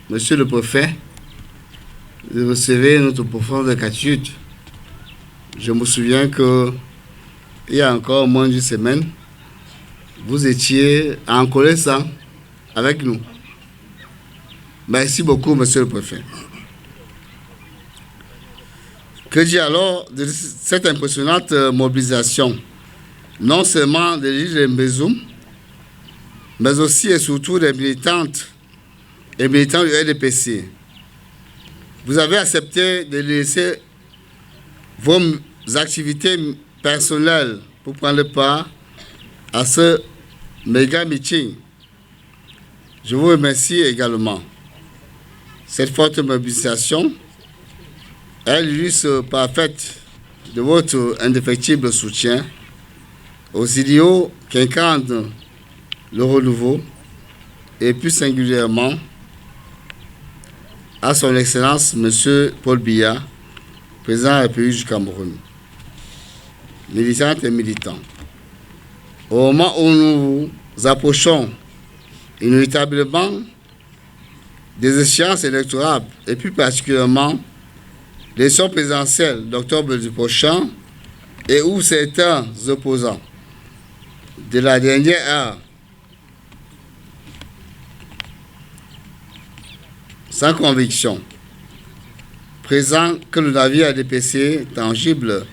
Monsieur le préfet, vous recevez notre profonde gratitude. Je me souviens que il y a encore moins d'une semaine, vous étiez en connaissance avec nous. Merci beaucoup, monsieur le préfet. Que dire alors de cette impressionnante mobilisation, non seulement des l'île de Mbézoum, mais aussi et surtout des militantes et militants du RDPC. Vous avez accepté de laisser vos activités personnelles pour prendre part à ce méga meeting. Je vous remercie également. Cette forte mobilisation est l'illustre parfaite de votre indéfectible soutien aux idéaux qu'incarne le renouveau et plus singulièrement à son Excellence M. Paul Biya, président de la République du Cameroun. Militantes et militants, au moment où nous approchons inévitablement des échéances électorales et plus particulièrement l'élection présidentielle d'octobre du prochain et où certains opposants de la dernière heure sans conviction présentent que le navire RDPC tangible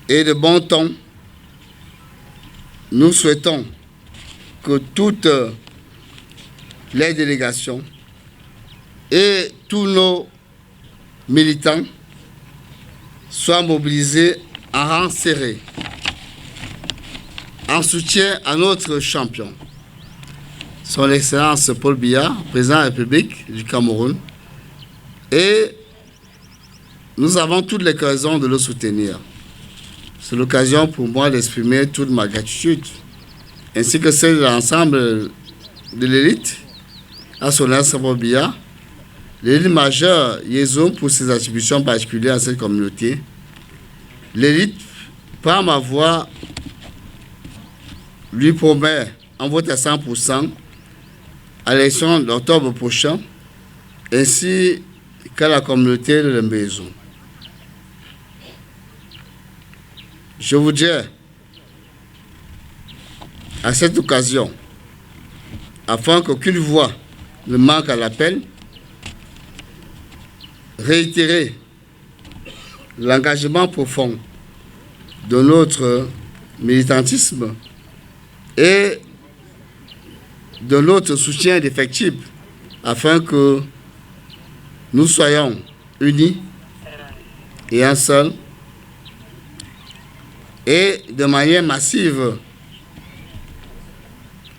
et de bon ton, nous souhaitons que toutes les délégations et tous nos militants soient mobilisés en rang serré, en soutien à notre champion, Son Excellence Paul Biya, président de la République du Cameroun, et nous avons toutes les raisons de le soutenir. C'est l'occasion pour moi d'exprimer toute ma gratitude, ainsi que celle de l'ensemble de l'élite à Son Excellence Paul Biya, l'élite majeure Yezo pour ses attributions particulières à cette communauté, l'élite, par ma voix, lui promet un vote à 100% à l'élection d'octobre prochain, ainsi qu'à la communauté de l'Embézo. Je voudrais, à cette occasion, afin qu'aucune voix ne manque à l'appel, réitérer l'engagement profond de notre militantisme et de notre soutien indéfectible afin que nous soyons unis et un seul et de manière massive,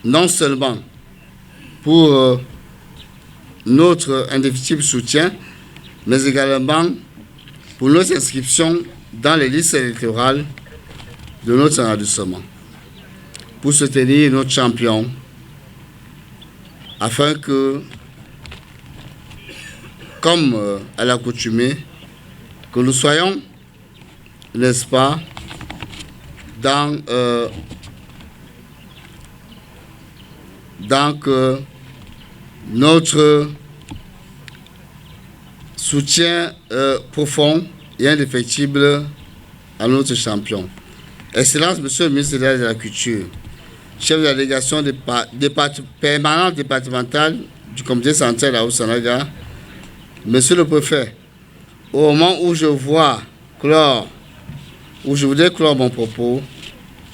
non seulement pour notre indéfectible soutien, mais également pour notre inscription dans les listes électorales de notre arrondissement, pour soutenir notre champion, afin que, comme à l'accoutumée, que nous soyons, n'est-ce pas, dans notre soutien profond et indéfectible à notre champion. Excellence, Monsieur le ministre de la Culture, chef de la délégation permanente départementale du comité central à Haut-Sanaga, Monsieur le préfet, au moment où je voudrais clore mon propos,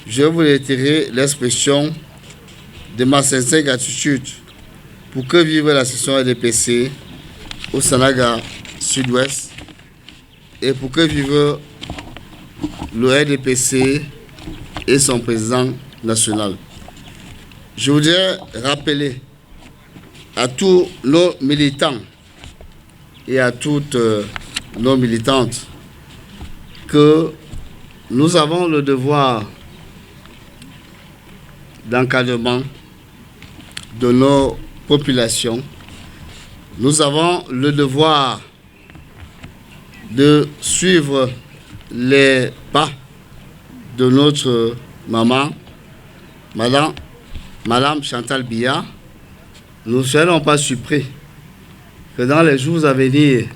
je vais vous réitérer l'expression de ma sincère gratitude pour que vive la session RDPC au Sanaga Sud-Ouest et pour que vive le RDPC et son président national. Je voudrais rappeler à tous nos militants et à toutes nos militantes que nous avons le devoir d'encadrement de nos populations. Nous avons le devoir de suivre les pas de notre maman, Madame Chantal Biya. Nous ne serons pas surpris que dans les jours à venir,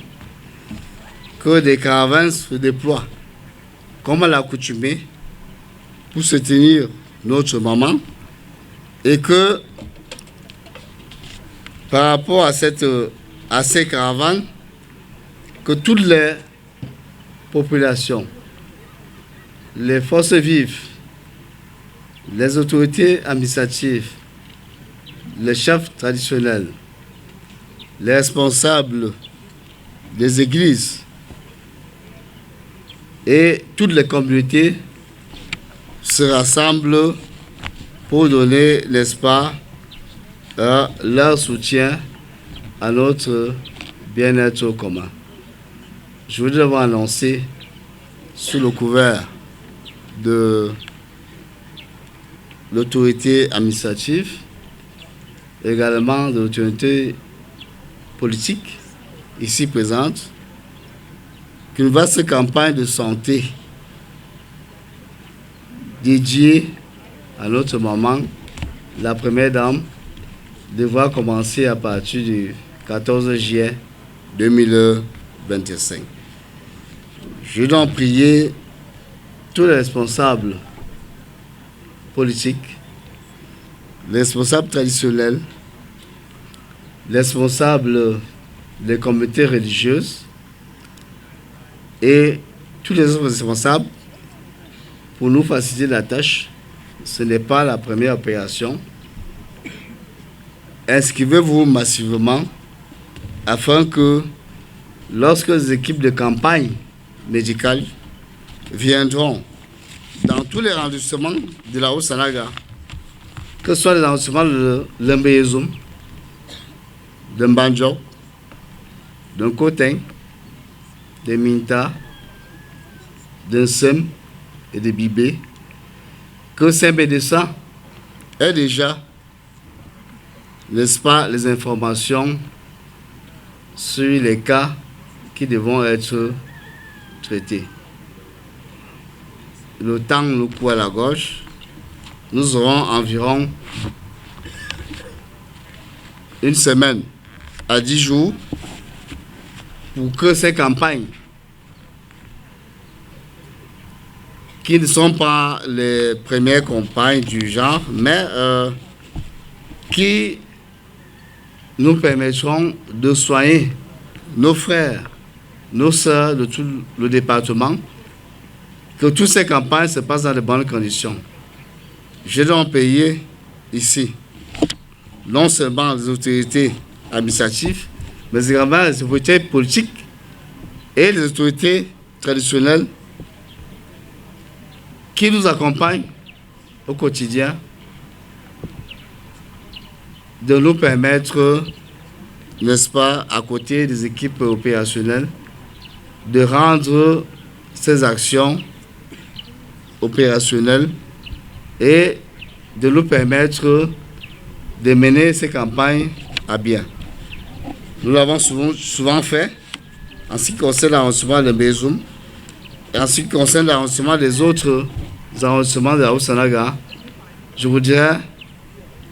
que des caravanes se déploient comme à l'accoutumée pour soutenir notre maman et que par rapport à ces caravanes, que toutes les populations, les forces vives, les autorités administratives, les chefs traditionnels, les responsables des églises et toutes les communautés se rassemblent pour donner, n'est-ce pas, leur soutien à notre bien-être commun. Je voudrais vous annoncer, sous le couvert de l'autorité administrative, également de l'autorité politique ici présente, qu'une vaste campagne de santé dédiée à notre maman, la première dame, devra commencer à partir du 14 juillet 2025. Je dois prier tous les responsables politiques, les responsables traditionnels, les responsables des communautés religieuses et tous les autres responsables pour nous faciliter la tâche. Ce n'est pas la première opération. Inscrivez-vous massivement afin que lorsque les équipes de campagne médicale viendront dans tous les arrondissements de la Haute-Sanaga, que ce soit les arrondissements de Lembe-Yezoum, de Mbandjok, de Nkoteng, de Minta, de Nsem et de Bibé, que Saint-Bédessa est déjà, n'est-ce pas, les informations sur les cas qui devront être traités. Le temps nous court à la gauche. Nous aurons environ une semaine à 10 jours pour que ces campagnes, qui ne sont pas les premières campagnes du genre, mais qui nous permettront de soigner nos frères, nos sœurs de tout le département, que toutes ces campagnes se passent dans de bonnes conditions. Je dois payer ici non seulement les autorités administratives, mais également les autorités politiques et les autorités traditionnelles qui nous accompagnent au quotidien, de nous permettre, n'est-ce pas, à côté des équipes opérationnelles, de rendre ces actions opérationnelles et de nous permettre de mener ces campagnes à bien. Nous l'avons souvent fait en ce qui concerne l'arrondissement de Mbézoum et en ce qui concerne l'arrondissement des autres arrondissements de la Haute-Sanaga. Je voudrais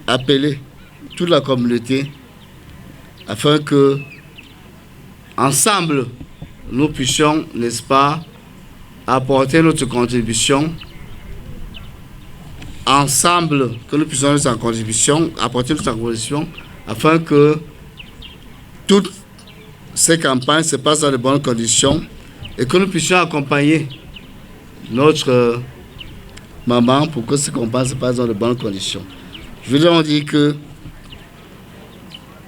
appeler toute la communauté afin que, ensemble, nous puissions, n'est-ce pas, apporter notre contribution. Ensemble, que nous puissions apporter notre contribution afin que toutes ces campagnes se passent dans de bonnes conditions et que nous puissions accompagner notre maman pour que ces campagnes se passent dans de bonnes conditions. Je veux donc dire que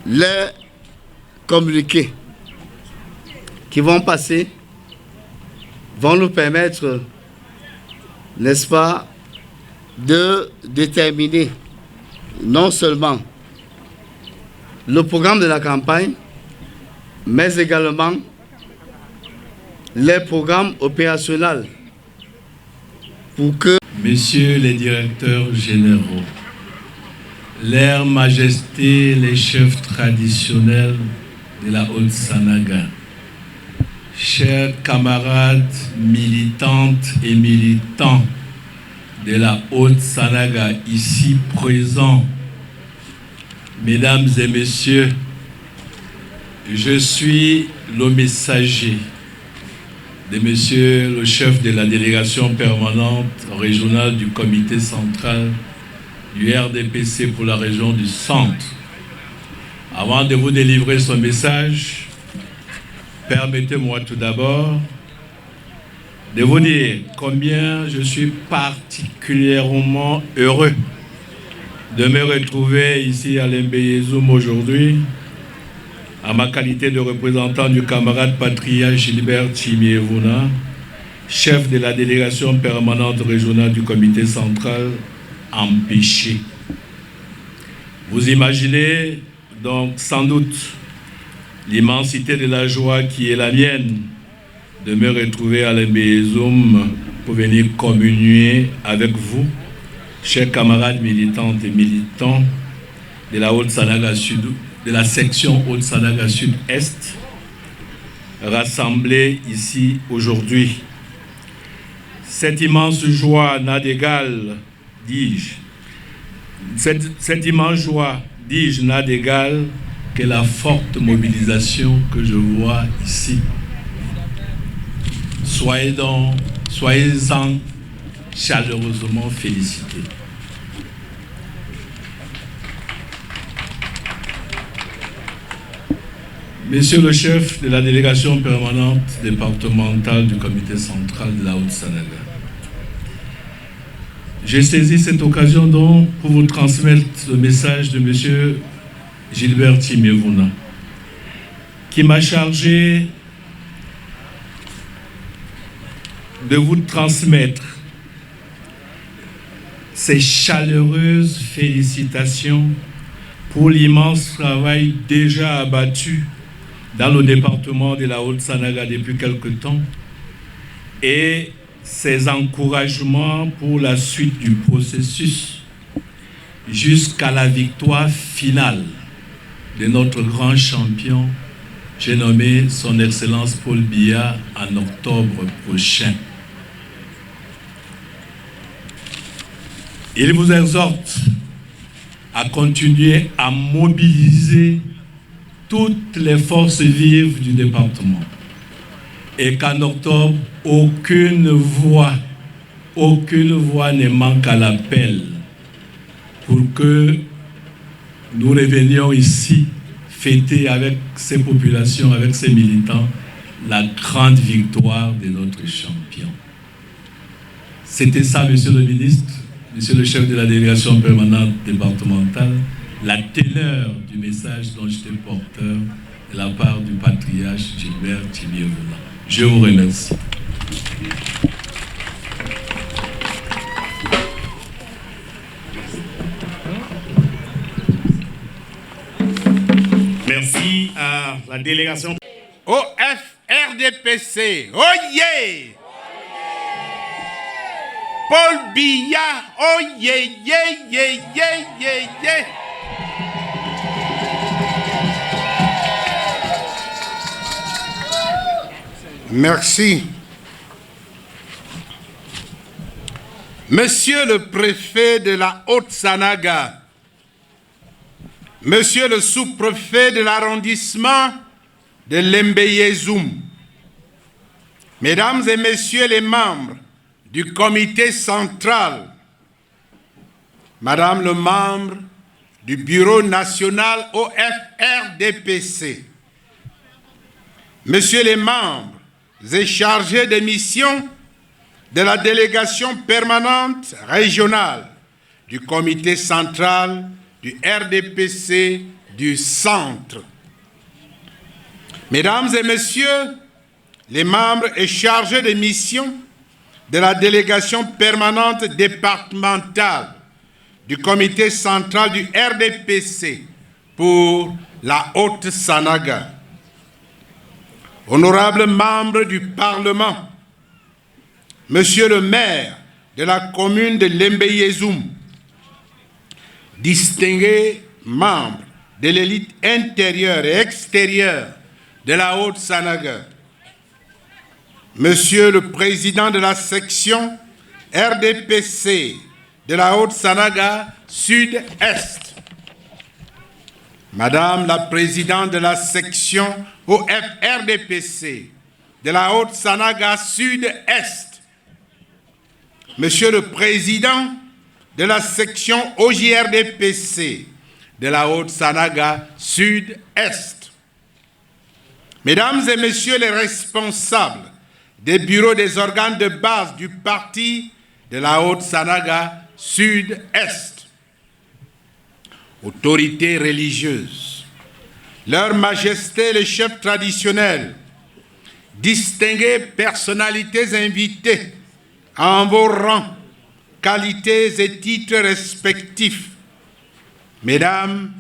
les communiqués qui vont passer vont nous permettre, n'est-ce pas, de déterminer non seulement le programme de la campagne, mais également les programmes opérationnels pour que... Messieurs les directeurs généraux, Leurs Majestés, les chefs traditionnels de la Haute-Sanaga, chers camarades militantes et militants de la Haute-Sanaga ici présents, mesdames et messieurs, je suis le messager de monsieur le chef de la délégation permanente régionale du comité central du RDPC pour la région du Centre. Avant de vous délivrer ce message, permettez-moi tout d'abord de vous dire combien je suis particulièrement heureux de me retrouver ici à Lembe-Yezoum aujourd'hui, à ma qualité de représentant du camarade patriarche Gilbert Timiévouna, chef de la délégation permanente régionale du comité central empêché. Vous imaginez donc sans doute l'immensité de la joie qui est la mienne de me retrouver à Lembe-Yezoum pour venir communier avec vous, chers camarades militantes et militants de la Haute-Sanaga Sud, de la section Haute-Sanaga Sud-Est, rassemblés ici aujourd'hui. Cette immense joie n'a d'égal, dis-je, cette immense joie, dis-je, n'a d'égal que la forte mobilisation que je vois ici. Soyez-en chaleureusement félicités. Monsieur le chef de la délégation permanente départementale du comité central de la Haute-Sanaga, j'ai saisi cette occasion donc pour vous transmettre le message de monsieur Gilbert Timiévouna, qui m'a chargé de vous transmettre ces chaleureuses félicitations pour l'immense travail déjà abattu dans le département de la Haute-Sanaga depuis quelque temps et ces encouragements pour la suite du processus jusqu'à la victoire finale de notre grand champion, j'ai nommé son Excellence Paul Biya en octobre prochain. Il vous exhorte à continuer à mobiliser toutes les forces vives du département et qu'en octobre, aucune voix ne manque à l'appel pour que nous revenions ici fêter avec ces populations, avec ces militants, la grande victoire de notre champion. C'était ça, monsieur le ministre, monsieur le chef de la délégation permanente départementale, la teneur du message dont j'étais porteur de la part du patriarche Gilbert Timiévola. Je vous remercie. Merci à la délégation. OFRDPC, oh yeah! Paul Biya, oh yeah, yeah, yeah, yeah, yeah, yeah! Merci. Monsieur le préfet de la Haute-Sanaga, Monsieur le sous-préfet de l'arrondissement de Lembe-Yezoum, Mesdames et Messieurs les membres du comité central, Madame le membre du bureau national OFRDPC, Messieurs les membres et chargés de mission de la délégation permanente régionale du comité central du RDPC du centre. Mesdames et Messieurs, les membres et chargés de mission de la délégation permanente départementale du comité central du RDPC pour la Haute-Sanaga. Honorables membres du Parlement, Monsieur le maire de la commune de Lembe-Yezoum, distingués membres de l'élite intérieure et extérieure de la Haute-Sanaga, Monsieur le président de la section RDPC de la Haute-Sanaga Sud-Est, Madame la présidente de la section OFRDPC de la Haute-Sanaga Sud-Est, Monsieur le président de la section OJRDPC de la Haute-Sanaga Sud-Est, Mesdames et Messieurs les responsables des bureaux des organes de base du parti de la Haute-Sanaga Sud-Est, autorités religieuses, Leurs Majestés les chefs traditionnels, distinguées personnalités invitées en vos rangs, qualités et titres respectifs, Mesdames,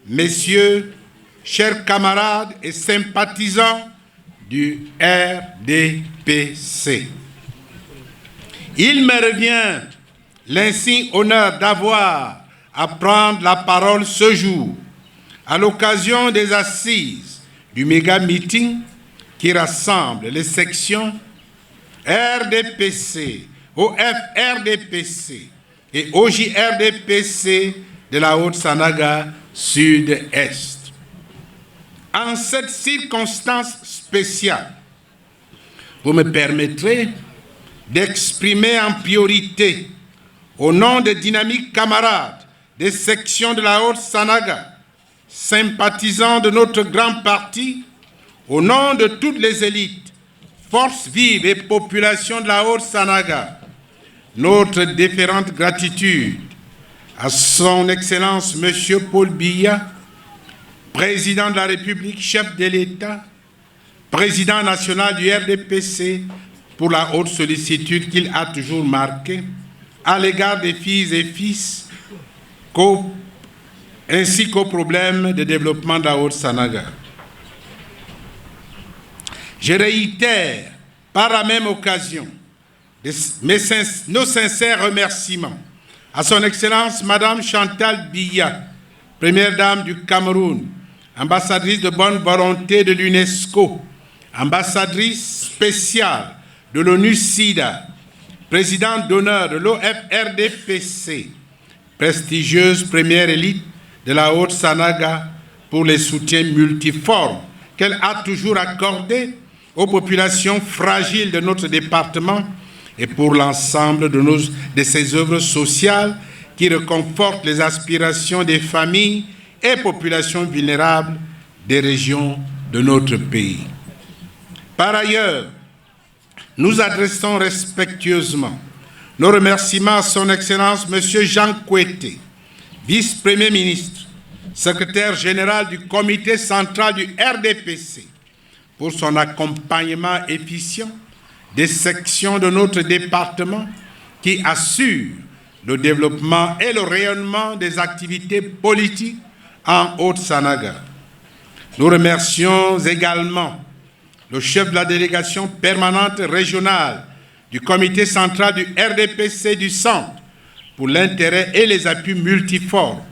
Messieurs, chers camarades et sympathisants du RDPC. Il me revient l'insigne honneur d'avoir à prendre la parole ce jour à l'occasion des assises du méga-meeting qui rassemble les sections RDPC, OFRDPC et OJRDPC de la Haute-Sanaga Sud-Est. En cette circonstance spéciale, vous me permettrez d'exprimer en priorité, au nom des dynamiques camarades des sections de la Haute-Sanaga, sympathisants de notre grand parti, au nom de toutes les élites, forces vives et populations de la Haute-Sanaga, notre déférente gratitude à son Excellence M. Paul Biya, Président de la République, chef de l'État, Président national du RDPC, pour la haute sollicitude qu'il a toujours marquée à l'égard des filles et fils, ainsi qu'aux problèmes de développement de la Haute-Sanaga. Je réitère par la même occasion nos sincères remerciements à son Excellence Madame Chantal Biya, Première Dame du Cameroun, ambassadrice de bonne volonté de l'UNESCO, ambassadrice spéciale de l'ONU-SIDA, présidente d'honneur de l'OFRDPC, prestigieuse première élite de la Haute-Sanaga pour les soutiens multiformes qu'elle a toujours accordés aux populations fragiles de notre département et pour l'ensemble de ses œuvres sociales qui réconfortent les aspirations des familles et populations vulnérables des régions de notre pays. Par ailleurs, nous adressons respectueusement nos remerciements à son Excellence M. Jean Kouété, vice-premier ministre, secrétaire général du comité central du RDPC, pour son accompagnement efficient des sections de notre département qui assurent le développement et le rayonnement des activités politiques en Haute-Sanaga. Nous remercions également le chef de la délégation permanente régionale du comité central du RDPC du Centre pour l'intérêt et les appuis multiformes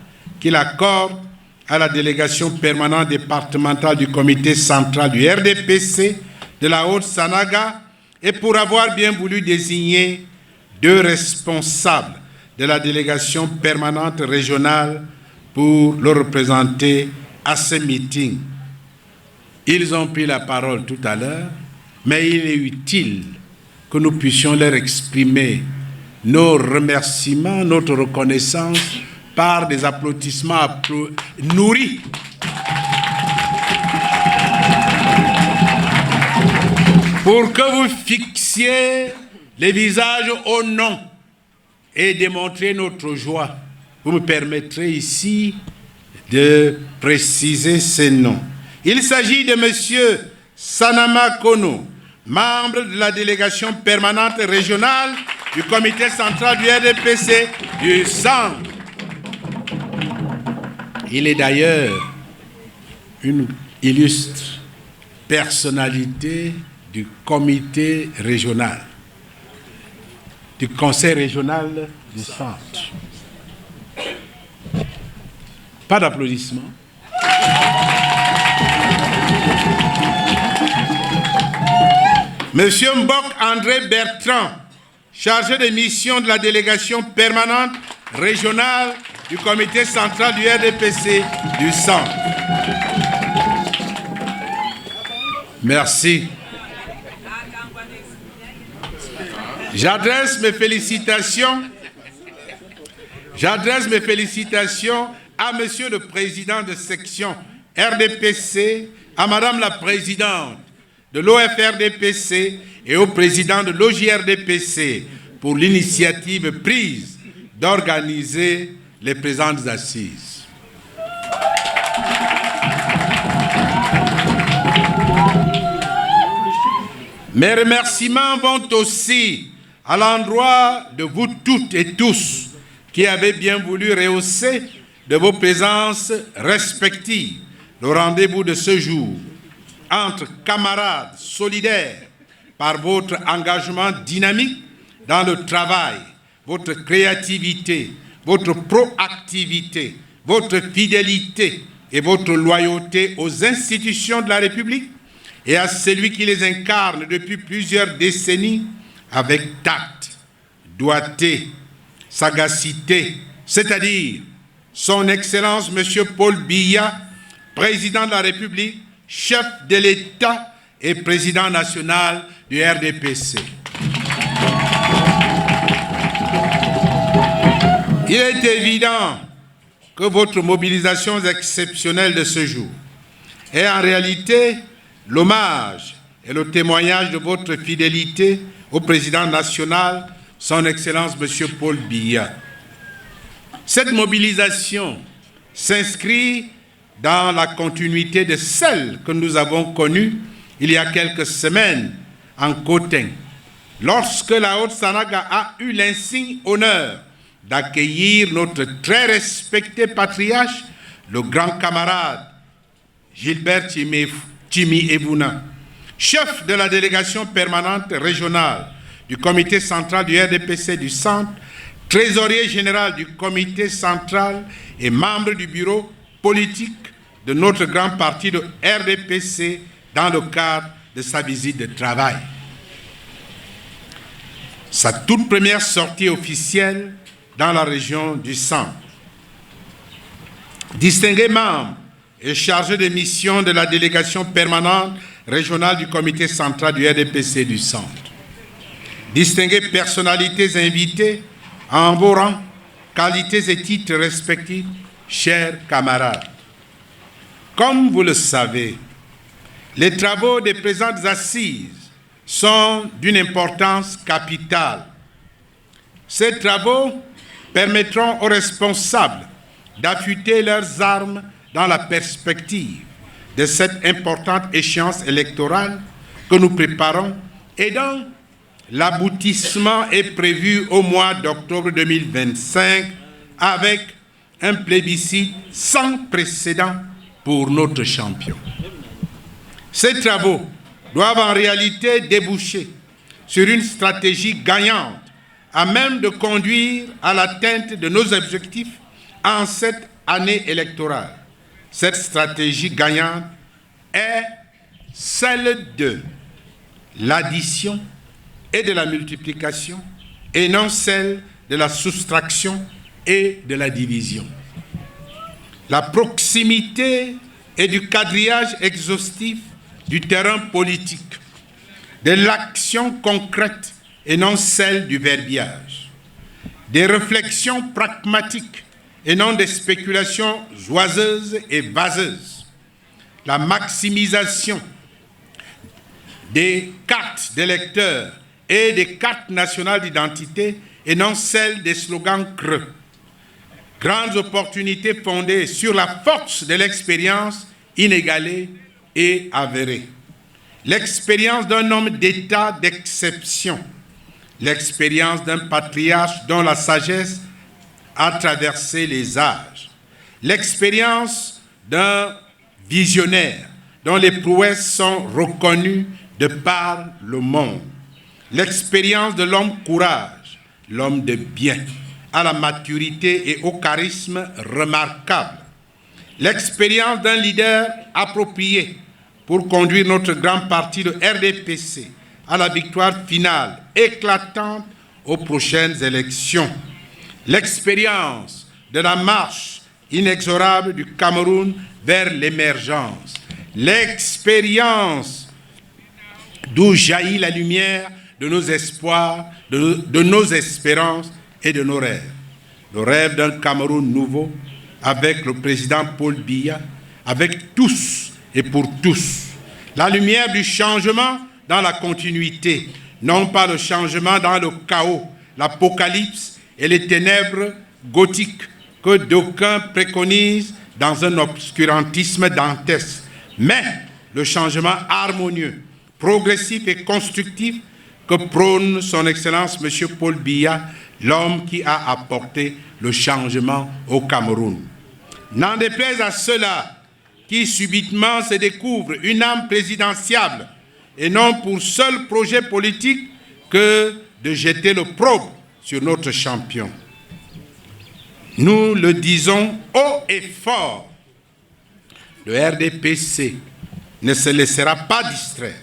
qu'il accorde à la délégation permanente départementale du comité central du RDPC de la Haute-Sanaga et pour avoir bien voulu désigner 2 responsables de la délégation permanente régionale pour le représenter à ce meeting. Ils ont pris la parole tout à l'heure, mais il est utile que nous puissions leur exprimer nos remerciements, notre reconnaissance par des applaudissements nourris. Pour que vous fixiez les visages au nom et démontrer notre joie. Vous me permettrez ici de préciser ces noms. Il s'agit de M. Sanama Kono, membre de la délégation permanente régionale du comité central du RDPC du Centre. Il est d'ailleurs une illustre personnalité du comité régional, du conseil régional du Centre. Pas d'applaudissements. Monsieur Mbok André Bertrand, chargé de mission de la délégation permanente régionale du comité central du RDPC du Centre. Merci. J'adresse mes félicitations à Monsieur le Président de section RDPC, à Madame la Présidente de l'OFRDPC et au Président de l'OJRDPC pour l'initiative prise d'organiser les présentes assises. Mes remerciements vont aussi à l'endroit de vous toutes et tous qui avez bien voulu rehausser de vos présences respectives le rendez-vous de ce jour entre camarades solidaires par votre engagement dynamique dans le travail, votre créativité, votre proactivité, votre fidélité et votre loyauté aux institutions de la République et à celui qui les incarne depuis plusieurs décennies avec tact, doigté, sagacité, c'est-à-dire son Excellence M. Paul Biya, Président de la République, chef de l'État et Président national du RDPC. Il est évident que votre mobilisation exceptionnelle de ce jour est en réalité l'hommage et le témoignage de votre fidélité au Président national, son Excellence M. Paul Biya. Cette mobilisation s'inscrit dans la continuité de celle que nous avons connue il y a quelques semaines en Coteng, lorsque la Haute-Sanaga a eu l'insigne honneur d'accueillir notre très respecté patriarche, le grand camarade Gilbert Timi Ebuna, chef de la délégation permanente régionale du comité central du RDPC du centre, trésorier général du comité central et membre du bureau politique de notre grand parti de RDPC dans le cadre de sa visite de travail. Sa toute première sortie officielle dans la région du centre. Distingué membre et chargé de mission de la délégation permanente régionale du comité central du RDPC du centre. Distinguées personnalités invitées en vos rangs, qualités et titres respectifs, chers camarades. Comme vous le savez, les travaux des présentes assises sont d'une importance capitale. Ces travaux permettront aux responsables d'affûter leurs armes dans la perspective de cette importante échéance électorale que nous préparons et dont l'aboutissement est prévu au mois d'octobre 2025 avec un plébiscite sans précédent pour notre champion. Ces travaux doivent en réalité déboucher sur une stratégie gagnante à même de conduire à l'atteinte de nos objectifs en cette année électorale. Cette stratégie gagnante est celle de l'addition et de la multiplication et non celle de la soustraction et de la division. La proximité et du quadrillage exhaustif du terrain politique, de l'action concrète et non celle du verbiage, des réflexions pragmatiques et non des spéculations oiseuses et vaseuses, la maximisation des cartes d'électeurs et des cartes nationales d'identité et non celle des slogans creux. Grandes opportunités fondées sur la force de l'expérience inégalée et avérée. L'expérience d'un homme d'État d'exception. L'expérience d'un patriarche dont la sagesse a traversé les âges. L'expérience d'un visionnaire dont les prouesses sont reconnues de par le monde. L'expérience de l'homme courage, l'homme de bien, à la maturité et au charisme remarquable. L'expérience d'un leader approprié pour conduire notre grand parti de RDPC à la victoire finale éclatante aux prochaines élections. L'expérience de la marche inexorable du Cameroun vers l'émergence. L'expérience d'où jaillit la lumière de nos espoirs, de nos espérances et de nos rêves. Le rêve d'un Cameroun nouveau avec le président Paul Biya, avec tous et pour tous. La lumière du changement dans la continuité, non pas le changement dans le chaos, l'apocalypse et les ténèbres gothiques que d'aucuns préconisent dans un obscurantisme dantesque, mais le changement harmonieux, progressif et constructif que prône son Excellence M. Paul Biya, l'homme qui a apporté le changement au Cameroun. N'en déplaise à ceux-là qui subitement se découvrent une âme présidentiable et non pour seul projet politique que de jeter l'opprobre sur notre champion. Nous le disons haut et fort, le RDPC ne se laissera pas distraire.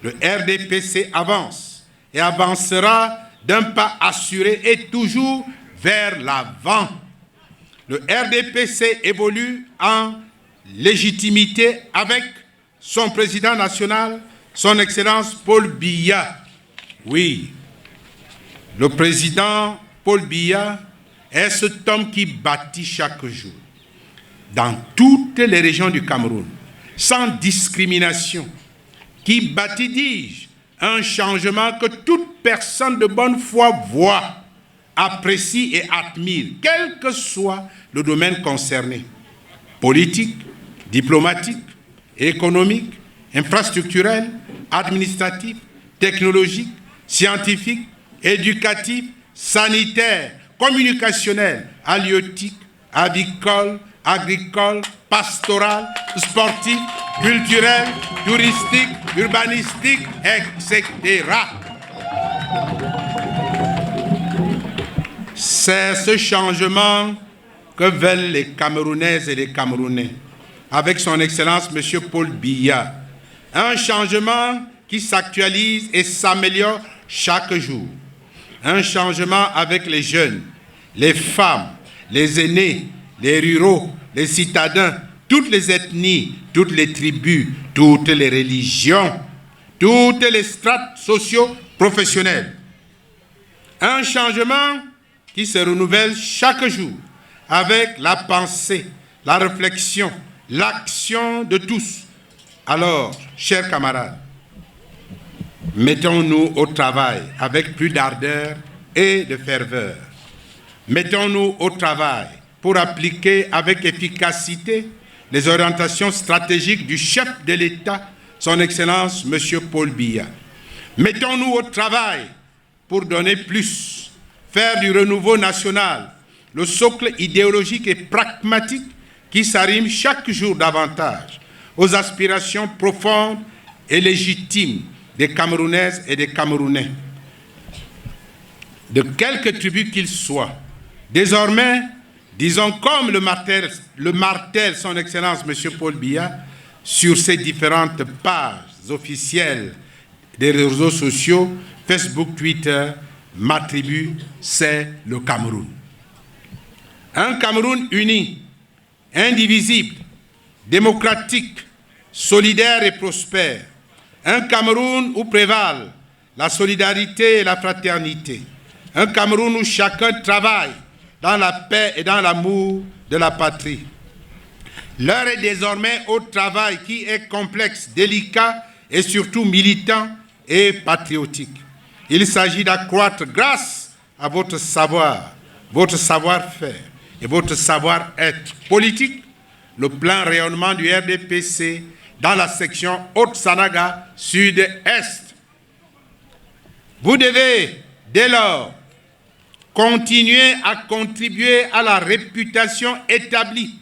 Le RDPC avance et avancera d'un pas assuré et toujours vers l'avant. Le RDPC évolue en légitimité avec son président national, son Excellence Paul Biya. Oui, le président Paul Biya est cet homme qui bâtit chaque jour, dans toutes les régions du Cameroun, sans discrimination, qui bâtit, dis-je, un changement que toute personne de bonne foi voit, apprécie et admire, quel que soit le domaine concerné, politique, diplomatique, économique, infrastructurel, administratif, technologique, scientifiques, éducatifs, sanitaires, communicationnels, halieutiques, avicoles, agricoles, pastorales, sportifs, culturels, touristiques, urbanistiques, etc. C'est ce changement que veulent les Camerounaises et les Camerounais, avec son Excellence M. Paul Biya. Un changement qui s'actualise et s'améliore chaque jour. Un changement avec les jeunes, les femmes, les aînés, les ruraux, les citadins, toutes les ethnies, toutes les tribus, toutes les religions, toutes les strates socio-professionnelles. Un changement qui se renouvelle chaque jour avec la pensée, la réflexion, l'action de tous. Alors, chers camarades, mettons-nous au travail avec plus d'ardeur et de ferveur. Mettons-nous au travail pour appliquer avec efficacité les orientations stratégiques du chef de l'État, son Excellence M. Paul Biya. Mettons-nous au travail pour donner plus, faire du renouveau national, le socle idéologique et pragmatique qui s'arrime chaque jour davantage aux aspirations profondes et légitimes des Camerounaises et des Camerounais, de quelque tribu qu'ils soient. Désormais, disons comme le martèle son Excellence M. Paul Biya sur ses différentes pages officielles des réseaux sociaux, Facebook, Twitter, ma tribu, c'est le Cameroun. Un Cameroun uni, indivisible, démocratique, solidaire et prospère. Un Cameroun où prévalent la solidarité et la fraternité. Un Cameroun où chacun travaille dans la paix et dans l'amour de la patrie. L'heure est désormais au travail qui est complexe, délicat et surtout militant et patriotique. Il s'agit d'accroître grâce à votre savoir, votre savoir-faire et votre savoir-être politique, le plein rayonnement du RDPC dans la section Haute-Sanaga Sud-Est. Vous devez, dès lors, continuer à contribuer à la réputation établie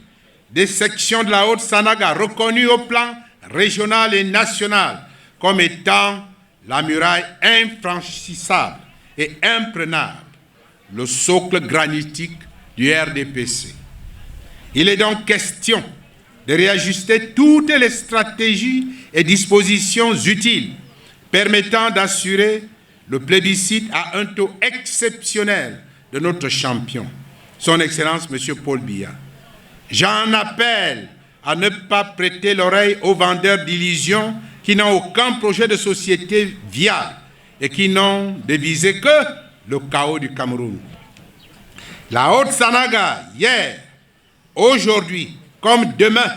des sections de la Haute-Sanaga, reconnues au plan régional et national comme étant la muraille infranchissable et imprenable, le socle granitique du RDPC. Il est donc question de réajuster toutes les stratégies et dispositions utiles permettant d'assurer le plébiscite à un taux exceptionnel de notre champion, son Excellence M. Paul Biya. J'en appelle à ne pas prêter l'oreille aux vendeurs d'illusions qui n'ont aucun projet de société viable et qui n'ont de visée que le chaos du Cameroun. La Haute-Sanaga, hier, aujourd'hui, comme demain,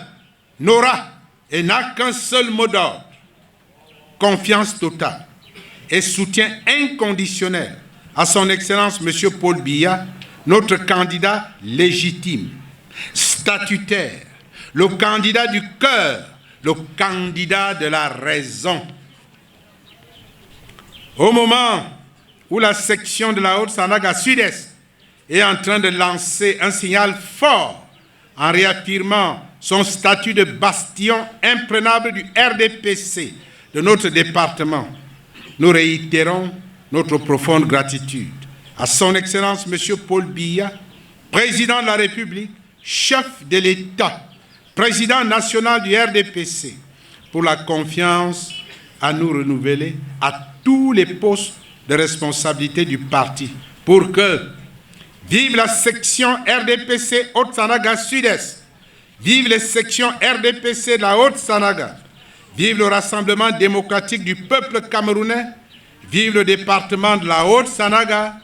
n'aura et n'a qu'un seul mot d'ordre: confiance totale et soutien inconditionnel à son Excellence M. Paul Biya, notre candidat légitime, statutaire, le candidat du cœur, le candidat de la raison. Au moment où la section de la Haute-Sanaga Sud-Est est en train de lancer un signal fort en réaffirmant son statut de bastion imprenable du RDPC de notre département, nous réitérons notre profonde gratitude à son Excellence M. Paul Biya, président de la République, chef de l'État, président national du RDPC, pour la confiance à nous renouveler à tous les postes de responsabilité du parti, pour que vive la section RDPC Haute-Sanaga Sud-Est, vive les sections RDPC de la Haute-Sanaga, vive le Rassemblement démocratique du peuple camerounais, vive le département de la Haute-Sanaga,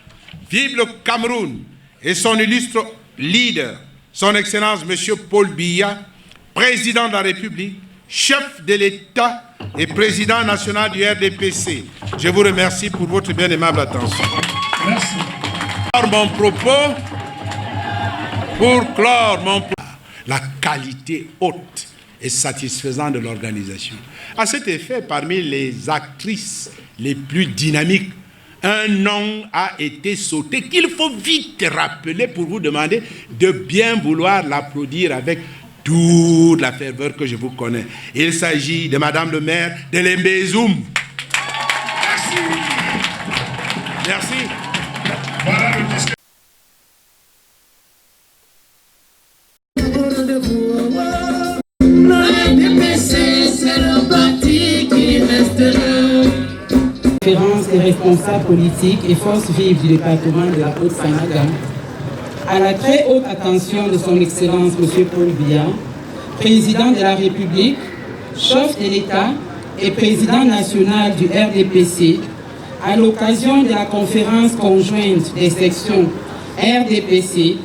vive le Cameroun et son illustre leader, son Excellence M. Paul Biya, président de la République, chef de l'État et président national du RDPC. Je vous remercie pour votre bien aimable attention. Merci. Pour clore mon propos, la qualité haute et satisfaisante de l'organisation. À cet effet, parmi les actrices les plus dynamiques un nom a été sauté qu'il faut vite rappeler pour vous demander de bien vouloir l'applaudir avec toute la ferveur que je vous connais. Il s'agit de Madame le maire de Lembezoum. Merci. Merci. Voilà le disque. Des responsables politiques et forces vives du département de la Haute-Sanaga, à la très haute attention de son Excellence M. Paul Biya, président de la République, chef de l'État et président national du RDPC, à l'occasion de la conférence conjointe des sections RDPC,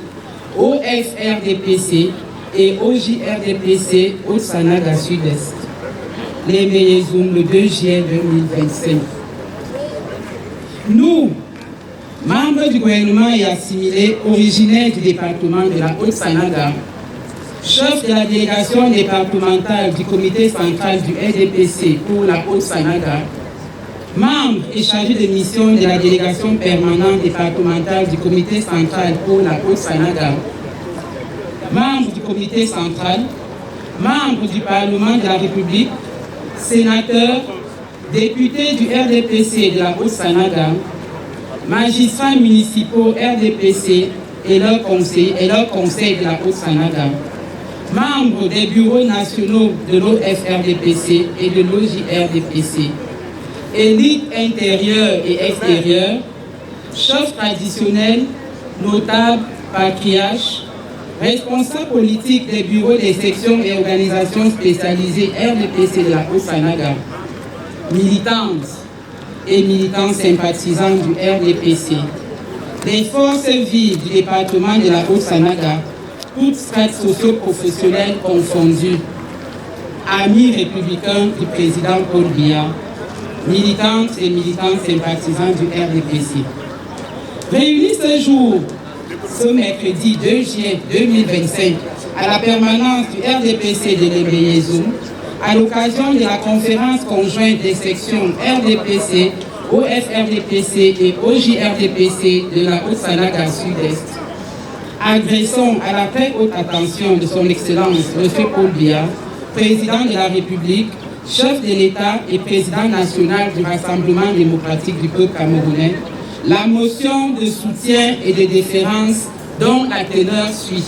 OFRDPC et OJRDPC Haute-Sanaga Sud-Est, les Lembezoum le 2 juillet 2025. Nous, membres du gouvernement et assimilés originaires du département de la Haute-Sanaga, chef de la délégation départementale du comité central du RDPC pour la Haute-Sanaga, membre et chargé de mission de la délégation permanente départementale du comité central pour la Haute-Sanaga, membre du comité central, membre du Parlement de la République, sénateur, députés du RDPC de la Haute-Sanaga, magistrats municipaux RDPC et leur conseil de la Haute-Sanaga, membres des bureaux nationaux de l'OFRDPC et de l'OJRDPC, élites intérieures et extérieures, chefs traditionnels, notables, patriarches, responsables politiques des bureaux des sections et organisations spécialisées RDPC de la Haute-Sanaga, militantes et militants sympathisants du RDPC, les forces vives du département de la Haute-Sanaga, toutes strates socio-professionnelles confondues, amis républicains du président Paul Biya, militantes et militants sympathisants du RDPC. Réunis ce jour, ce mercredi 2 juillet 2025, à la permanence du RDPC de Lembezoum, à l'occasion de la conférence conjointe des sections RDPC, OFRDPC et OJRDPC de la Haute-Sanaga Sud-Est. Agressons à la très haute attention de son Excellence M. Paul Biya, président de la République, chef de l'État et président national du Rassemblement démocratique du peuple camerounais, la motion de soutien et de déférence dont la teneur suit.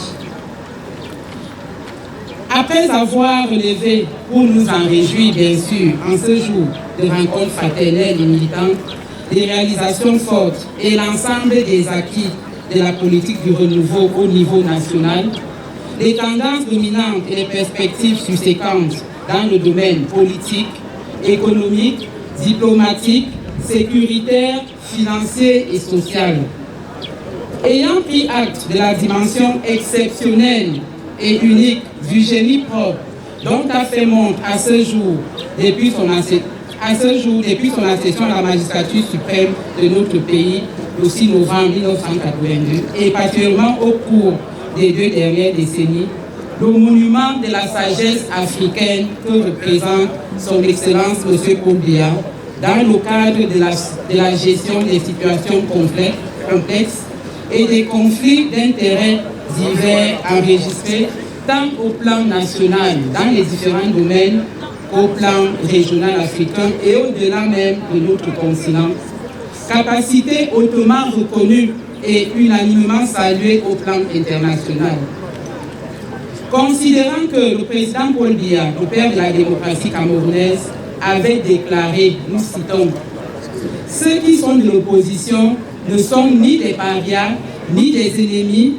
Après avoir relevé, pour nous en réjouir bien sûr, en ce jour de rencontres fraternelles et militantes, des réalisations fortes et l'ensemble des acquis de la politique du renouveau au niveau national, les tendances dominantes et les perspectives subséquentes dans le domaine politique, économique, diplomatique, sécuritaire, financier et social. Ayant pris acte de la dimension exceptionnelle et unique du génie propre dont a fait montre à ce jour, depuis son accession à la magistrature suprême de notre pays, le 6 novembre 1982, et particulièrement au cours des 2 dernières décennies, le monument de la sagesse africaine que représente son Excellence M. Paul Biya dans le cadre de la gestion des situations complexes et des conflits d'intérêts divers enregistrés tant au plan national dans les différents domaines qu'au plan régional africain et au-delà même de notre continent. Capacité hautement reconnue et unanimement saluée au plan international. Considérant que le président Paul Biya, le père de la démocratie camerounaise, avait déclaré, nous citons, « Ceux qui sont de l'opposition ne sont ni des parias, ni des ennemis.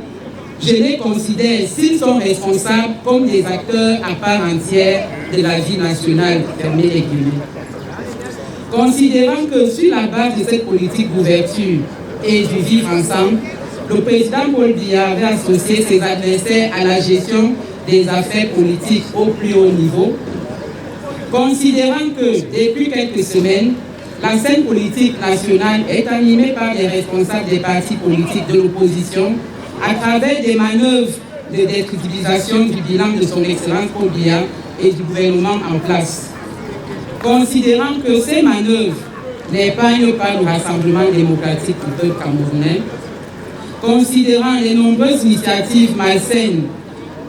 Je les considère, s'ils sont responsables, comme des acteurs à part entière de la vie nationale. » Fermez les guillemets. Considérant que sur la base de cette politique d'ouverture et du vivre ensemble, le président Paul Biya avait associé ses adversaires à la gestion des affaires politiques au plus haut niveau. Considérant que depuis quelques semaines, la scène politique nationale est animée par les responsables des partis politiques de l'opposition à travers des manœuvres de décrédibilisation du bilan de son Excellence Paul Biya et du gouvernement en place. Considérant que ces manœuvres n'épargne pas le Rassemblement démocratique du peuple camerounais. Considérant les nombreuses initiatives malsaines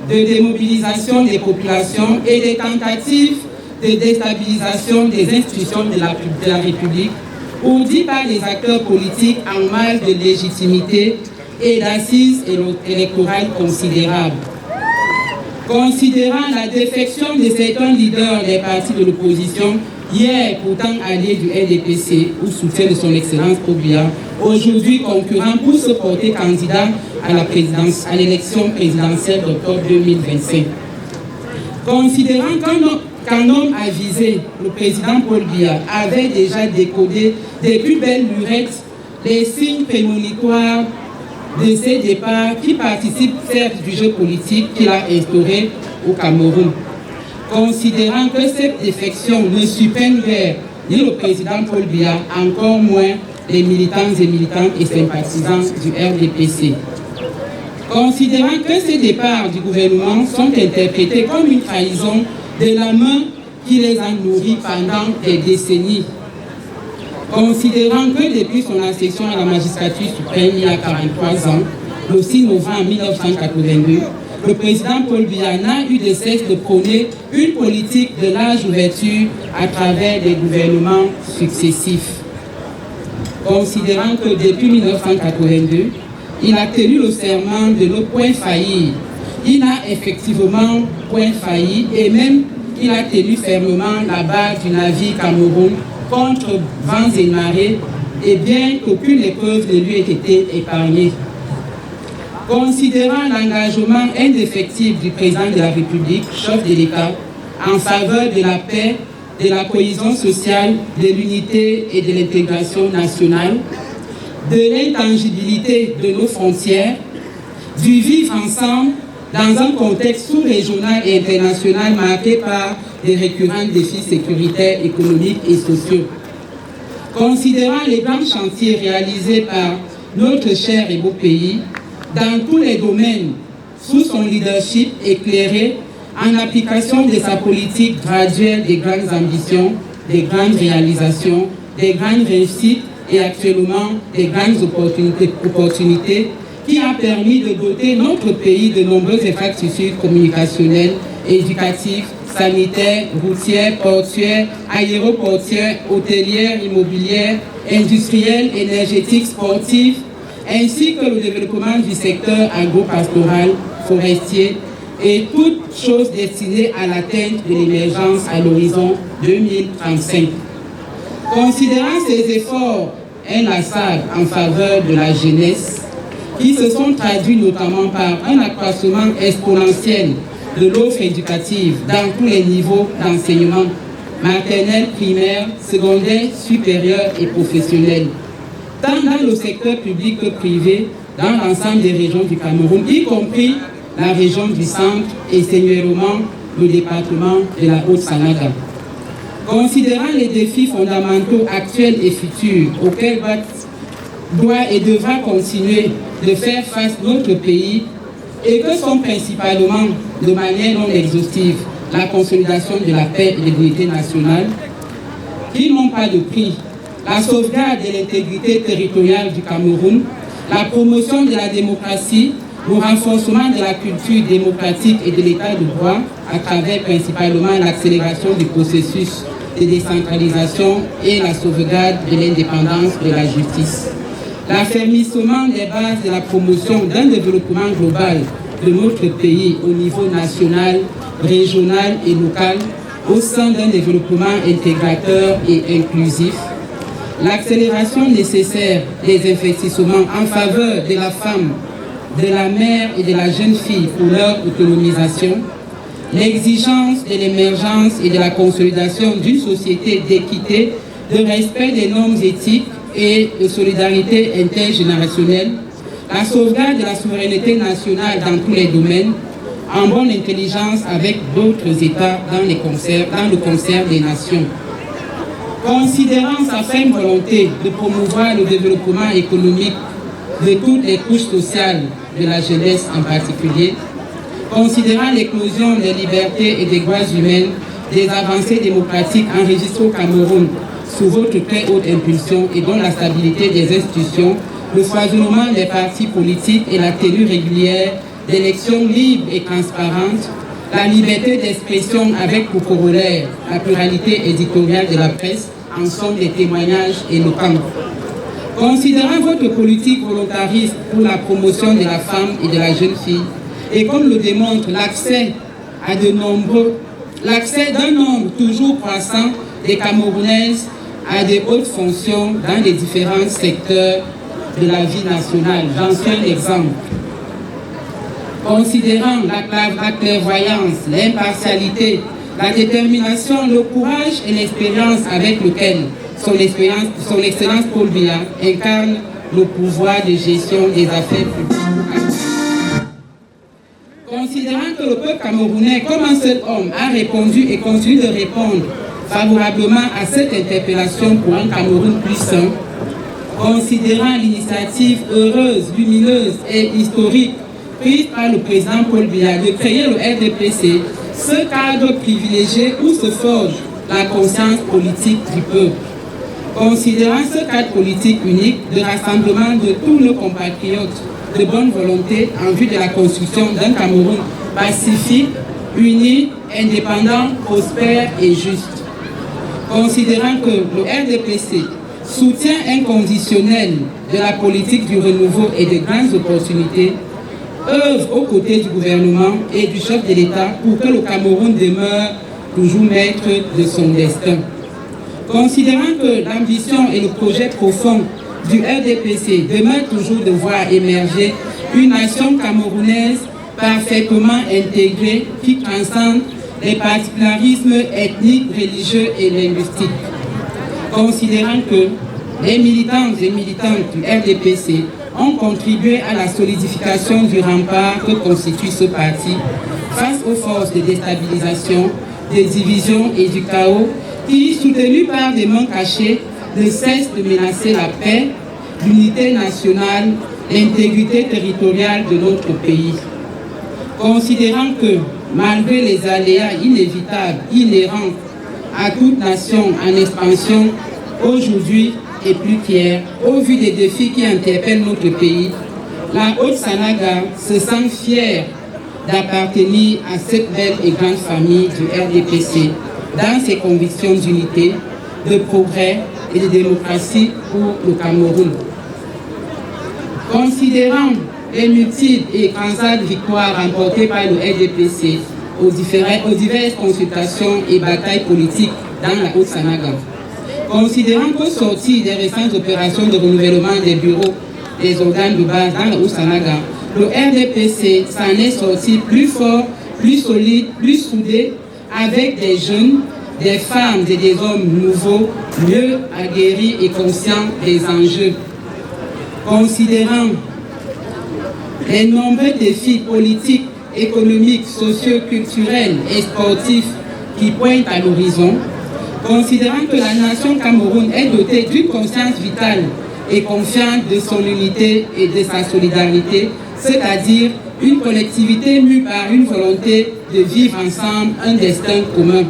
de démobilisation des populations et des tentatives de déstabilisation des institutions de la République, ourdies par les acteurs politiques en mal de légitimité et d'assises électorales considérables. Considérant la défection de certains leaders des partis de l'opposition, hier pourtant alliés du RDPC ou soutien de son Excellence Paul Biya, aujourd'hui concurrent pour se porter candidat à l'élection présidentielle d'octobre 2025. Considérant qu'un homme avisé, le président Paul Biya, avait déjà décodé des plus belles lurettes les signes prémonitoires de ses départs qui participent certes du jeu politique qu'il a instauré au Cameroun. Considérant que cette défection ne surprenne guère ni le président Paul Biya, encore moins les militants et militantes et sympathisants du RDPC. Considérant que ces départs du gouvernement sont interprétés comme une trahison de la main qui les a nourris pendant des décennies. Considérant que depuis son accession à la magistrature suprême il y a 43 ans, le 6 novembre 1982, le président Paul Biya n'a eu de cesse de prôner une politique de large ouverture à travers des gouvernements successifs. Considérant que depuis 1982, il a tenu le serment de ne point faillir. Il a effectivement point failli et même il a tenu fermement la barre du navire Cameroun contre vents et marées, et bien qu'aucune épreuve ne lui ait été épargnée. Considérant l'engagement indéfectible du président de la République, chef de l'État, en faveur de la paix, de la cohésion sociale, de l'unité et de l'intégration nationale, de l'intangibilité de nos frontières, du vivre ensemble dans un contexte sous-régional et international marqué par des récurrents défis sécuritaires, économiques et sociaux. Considérant les grands chantiers réalisés par notre cher et beau pays, dans tous les domaines, sous son leadership éclairé, en application de sa politique graduelle des grandes ambitions, des grandes réalisations, des grandes réussites et actuellement des grandes opportunités qui a permis de doter notre pays de nombreuses infrastructures communicationnelles, éducatives, sanitaires, routières, portuaires, aéroportuaires, hôtelières, immobilières, industrielles, énergétiques, sportives, ainsi que le développement du secteur agro-pastoral, forestier et toutes choses destinées à l'atteinte de l'émergence à l'horizon 2035. Considérant ces efforts inlassables en faveur de la jeunesse, qui se sont traduits notamment par un accroissement exponentiel de l'offre éducative dans tous les niveaux d'enseignement, maternel, primaire, secondaire, supérieur et professionnel, tant dans le secteur public que privé, dans l'ensemble des régions du Cameroun, y compris la région du centre et singulièrement le département de la Haute-Sanaga. Considérant les défis fondamentaux actuels et futurs auxquels doit et devra continuer de faire face notre pays et que sont principalement, de manière non exhaustive, la consolidation de la paix et de l'unité nationale, qui n'ont pas de prix, la sauvegarde de l'intégrité territoriale du Cameroun, la promotion de la démocratie, le renforcement de la culture démocratique et de l'état de droit à travers principalement l'accélération du processus de décentralisation et la sauvegarde de l'indépendance de la justice. L'affermissement des bases de la promotion d'un développement global de notre pays au niveau national, régional et local au sein d'un développement intégrateur et inclusif. L'accélération nécessaire des investissements en faveur de la femme, de la mère et de la jeune fille pour leur autonomisation. L'exigence de l'émergence et de la consolidation d'une société d'équité, de respect des normes éthiques et de solidarité intergénérationnelle, la sauvegarde de la souveraineté nationale dans tous les domaines, en bonne intelligence avec d'autres États dans le concert des nations. Considérant sa ferme volonté de promouvoir le développement économique de toutes les couches sociales, de la jeunesse en particulier, considérant l'éclosion des libertés et des droits humains, des avancées démocratiques enregistrées au Cameroun sous votre très haute impulsion et dont la stabilité des institutions, le foisonnement des partis politiques et la tenue régulière d'élections libres et transparentes, la liberté d'expression avec pour corollaire la pluralité éditoriale de la presse en sont des témoignages éloquents. Considérant votre politique volontariste pour la promotion de la femme et de la jeune fille, et comme le démontre l'accès d'un nombre toujours croissant des Camerounaises à des hautes fonctions dans les différents secteurs de la vie nationale. J'en suis un exemple. Considérant la clairvoyance, l'impartialité, la détermination, le courage et l'expérience avec lequel son Excellence Paul Biya incarne le pouvoir de gestion des affaires publiques. Considérant que le peuple camerounais, comme un seul homme, a répondu et continue de répondre favorablement à cette interpellation pour un Cameroun plus sain, considérant l'initiative heureuse, lumineuse et historique prise par le président Paul Biya de créer le RDPC, ce cadre privilégié où se forge la conscience politique du peuple. Considérant ce cadre politique unique de rassemblement de tous nos compatriotes de bonne volonté en vue de la construction d'un Cameroun pacifique, uni, indépendant, prospère et juste. Considérant que le RDPC soutien inconditionnel de la politique du renouveau et des grandes opportunités, œuvre aux côtés du gouvernement et du chef de l'État pour que le Cameroun demeure toujours maître de son destin. Considérant que l'ambition et le projet profond du RDPC demeurent toujours de voir émerger une nation camerounaise parfaitement intégrée qui transcende les particularismes ethniques, religieux et linguistiques. Considérant que les militants et militantes du RDPC ont contribué à la solidification du rempart que constitue ce parti face aux forces de déstabilisation, des divisions et du chaos qui, soutenus par des mains cachées, ne cessent de menacer la paix, l'unité nationale, l'intégrité territoriale de notre pays. Considérant que, malgré les aléas inévitables, inhérents à toute nation en expansion, aujourd'hui et plus qu'hier, au vu des défis qui interpellent notre pays, la Haute-Sanaga se sent fière d'appartenir à cette belle et grande famille du RDPC dans ses convictions d'unité, de progrès et de démocratie pour le Cameroun. Considérant les multiples et grandes victoires remportées par le RDPC aux diverses consultations et batailles politiques dans la Haute-Sanaga, considérant qu'au sortir des récentes opérations de renouvellement des bureaux des organes de base dans la Haute-Sanaga, le RDPC s'en est sorti plus fort, plus solide, plus soudé, avec des jeunes, des femmes et des hommes nouveaux, mieux aguerris et conscients des enjeux. Considérant les nombreux défis politiques, économiques, socio-culturels et sportifs qui pointent à l'horizon, considérant que la nation Cameroun est dotée d'une conscience vitale et confiante de son unité et de sa solidarité, c'est-à-dire une collectivité mue par une volonté de vivre ensemble un destin commun.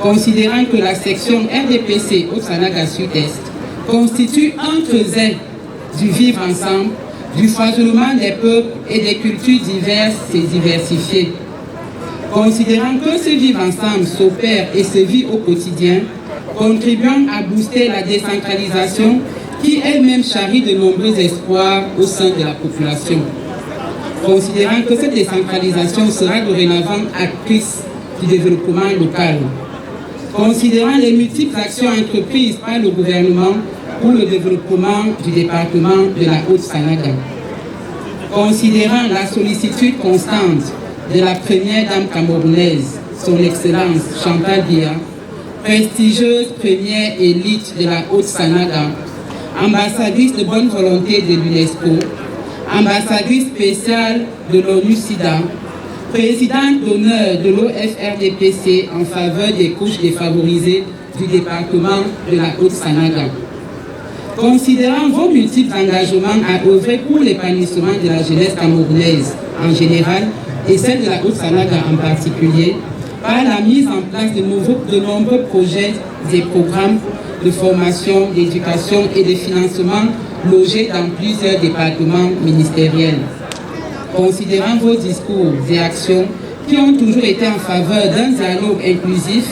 Considérant que la section RDPC Haute-Sanaga Sud-Est constitue un creuset du vivre ensemble, du foisonnement des peuples et des cultures diverses et diversifiées. Considérant que ce vivre ensemble s'opère et se vit au quotidien, contribuant à booster la décentralisation qui elle-même charrie de nombreux espoirs au sein de la population. Considérant que cette décentralisation sera dorénavant actrice du développement local. Considérant les multiples actions entreprises par le gouvernement pour le développement du département de la Haute-Sanaga. Considérant la sollicitude constante de la première dame camerounaise, son Excellence Chantal Biya, prestigieuse première élite de la Haute-Sanaga, ambassadrice de bonne volonté de l'UNESCO, ambassadrice spéciale de l'ONU-SIDA, présidente d'honneur de l'OFRDPC en faveur des couches défavorisées du département de la Haute-Sanaga. Considérant vos multiples engagements à œuvrer pour l'épanouissement de la jeunesse camerounaise en général et celle de la Haute-Sanaga en particulier, par la mise en place de nombreux projets des programmes de formation, d'éducation et de financement logés dans plusieurs départements ministériels. Considérant vos discours et actions qui ont toujours été en faveur d'un dialogue inclusif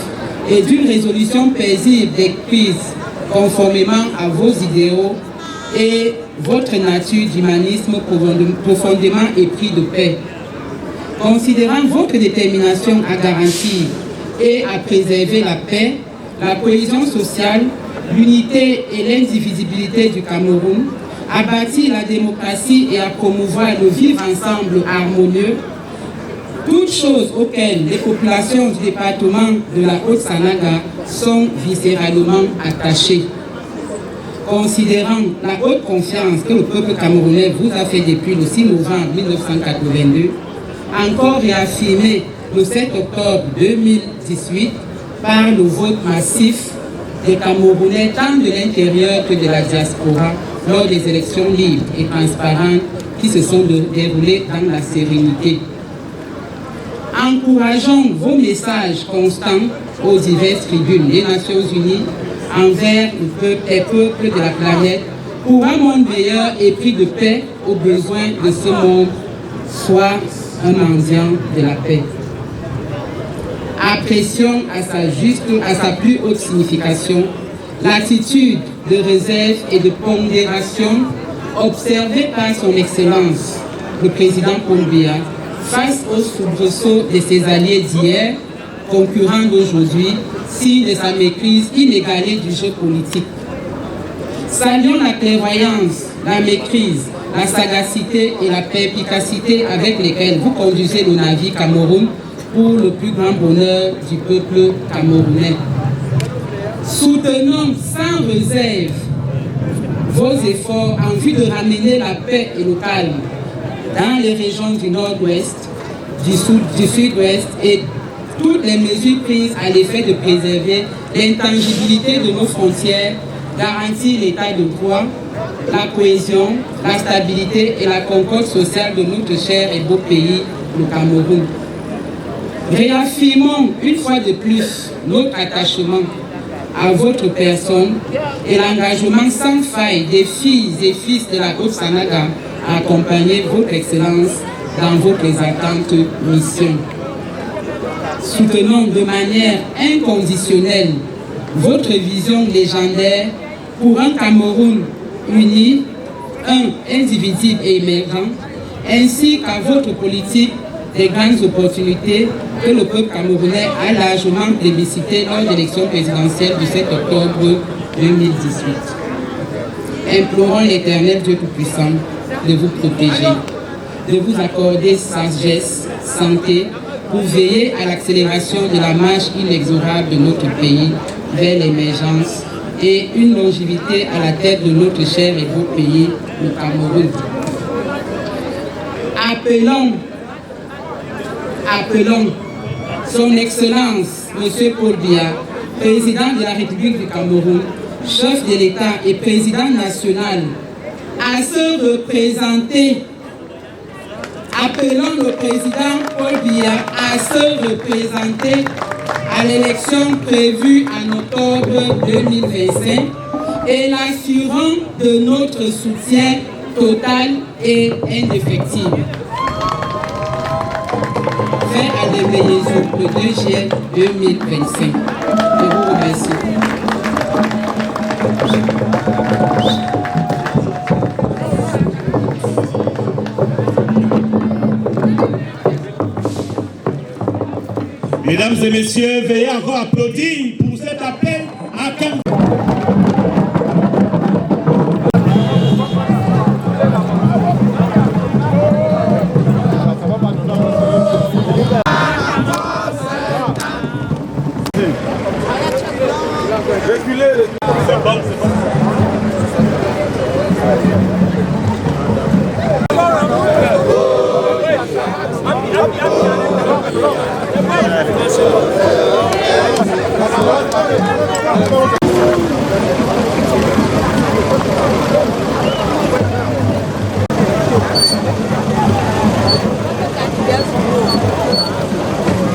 et d'une résolution paisible des crises conformément à vos idéaux et votre nature d'humanisme profondément épris de paix. Considérant votre détermination à garantir et à préserver la paix, la cohésion sociale, l'unité et l'indivisibilité du Cameroun, à bâtir la démocratie et à promouvoir le vivre ensemble harmonieux, toutes choses auxquelles les populations du département de la Haute-Sanaga sont viscéralement attachées. Considérant la haute confiance que le peuple camerounais vous a fait depuis le 6 novembre 1982, encore réaffirmée le 7 octobre 2018 par le vote massif des Camerounais tant de l'intérieur que de la diaspora lors des élections libres et transparentes qui se sont déroulées dans la sérénité. Encourageons vos messages constants aux diverses tribunes des Nations Unies envers les peuples de la planète pour un monde meilleur et pris de paix aux besoins de ce monde, soit un mendiant de la paix. Apprécions à sa plus haute signification l'attitude de réserve et de pondération observée par son Excellence, le président Paul Biya, face aux soubresauts de ses alliés d'hier, concurrents d'aujourd'hui, signe de sa maîtrise inégalée du jeu politique. Saluons la clairvoyance, la maîtrise, la sagacité et la perspicacité avec lesquelles vous conduisez le navire Cameroun pour le plus grand bonheur du peuple camerounais. Soutenons sans réserve vos efforts en vue de ramener la paix et le calme dans les régions du nord-ouest, du sud-ouest et toutes les mesures prises à l'effet de préserver l'intangibilité de nos frontières, garantir l'état de droit, la cohésion, la stabilité et la concorde sociale de notre cher et beau pays, le Cameroun. Réaffirmons une fois de plus notre attachement à votre personne et l'engagement sans faille des filles et fils de la Haute-Sanaga à accompagner votre Excellence dans vos présentes missions. Soutenons de manière inconditionnelle votre vision légendaire pour un Cameroun uni, indivisible et émergent, ainsi qu'à votre politique des grandes opportunités que le peuple camerounais a largement plébiscité lors de l'élection présidentielle du 7 octobre 2018. Implorons l'Éternel Dieu Tout-Puissant de vous protéger, de vous accorder sagesse, santé, pour veiller à l'accélération de la marche inexorable de notre pays vers l'émergence et une longévité à la tête de notre cher et beau pays, le Cameroun. Appelons son Excellence, M. Paul Biya, président de la République du Cameroun, chef de l'État et président national, à se représenter. Appelons le président Paul Biya à se représenter à l'élection prévue en octobre 2025 et l'assurant de notre soutien total et indéfectible. Fait à Dembélezou le 2 juillet 2025. Je vous remercie. Mesdames et messieurs, veuillez encore applaudir pour cet appel à Cameroun. Reculez. C'est bon, c'est bon.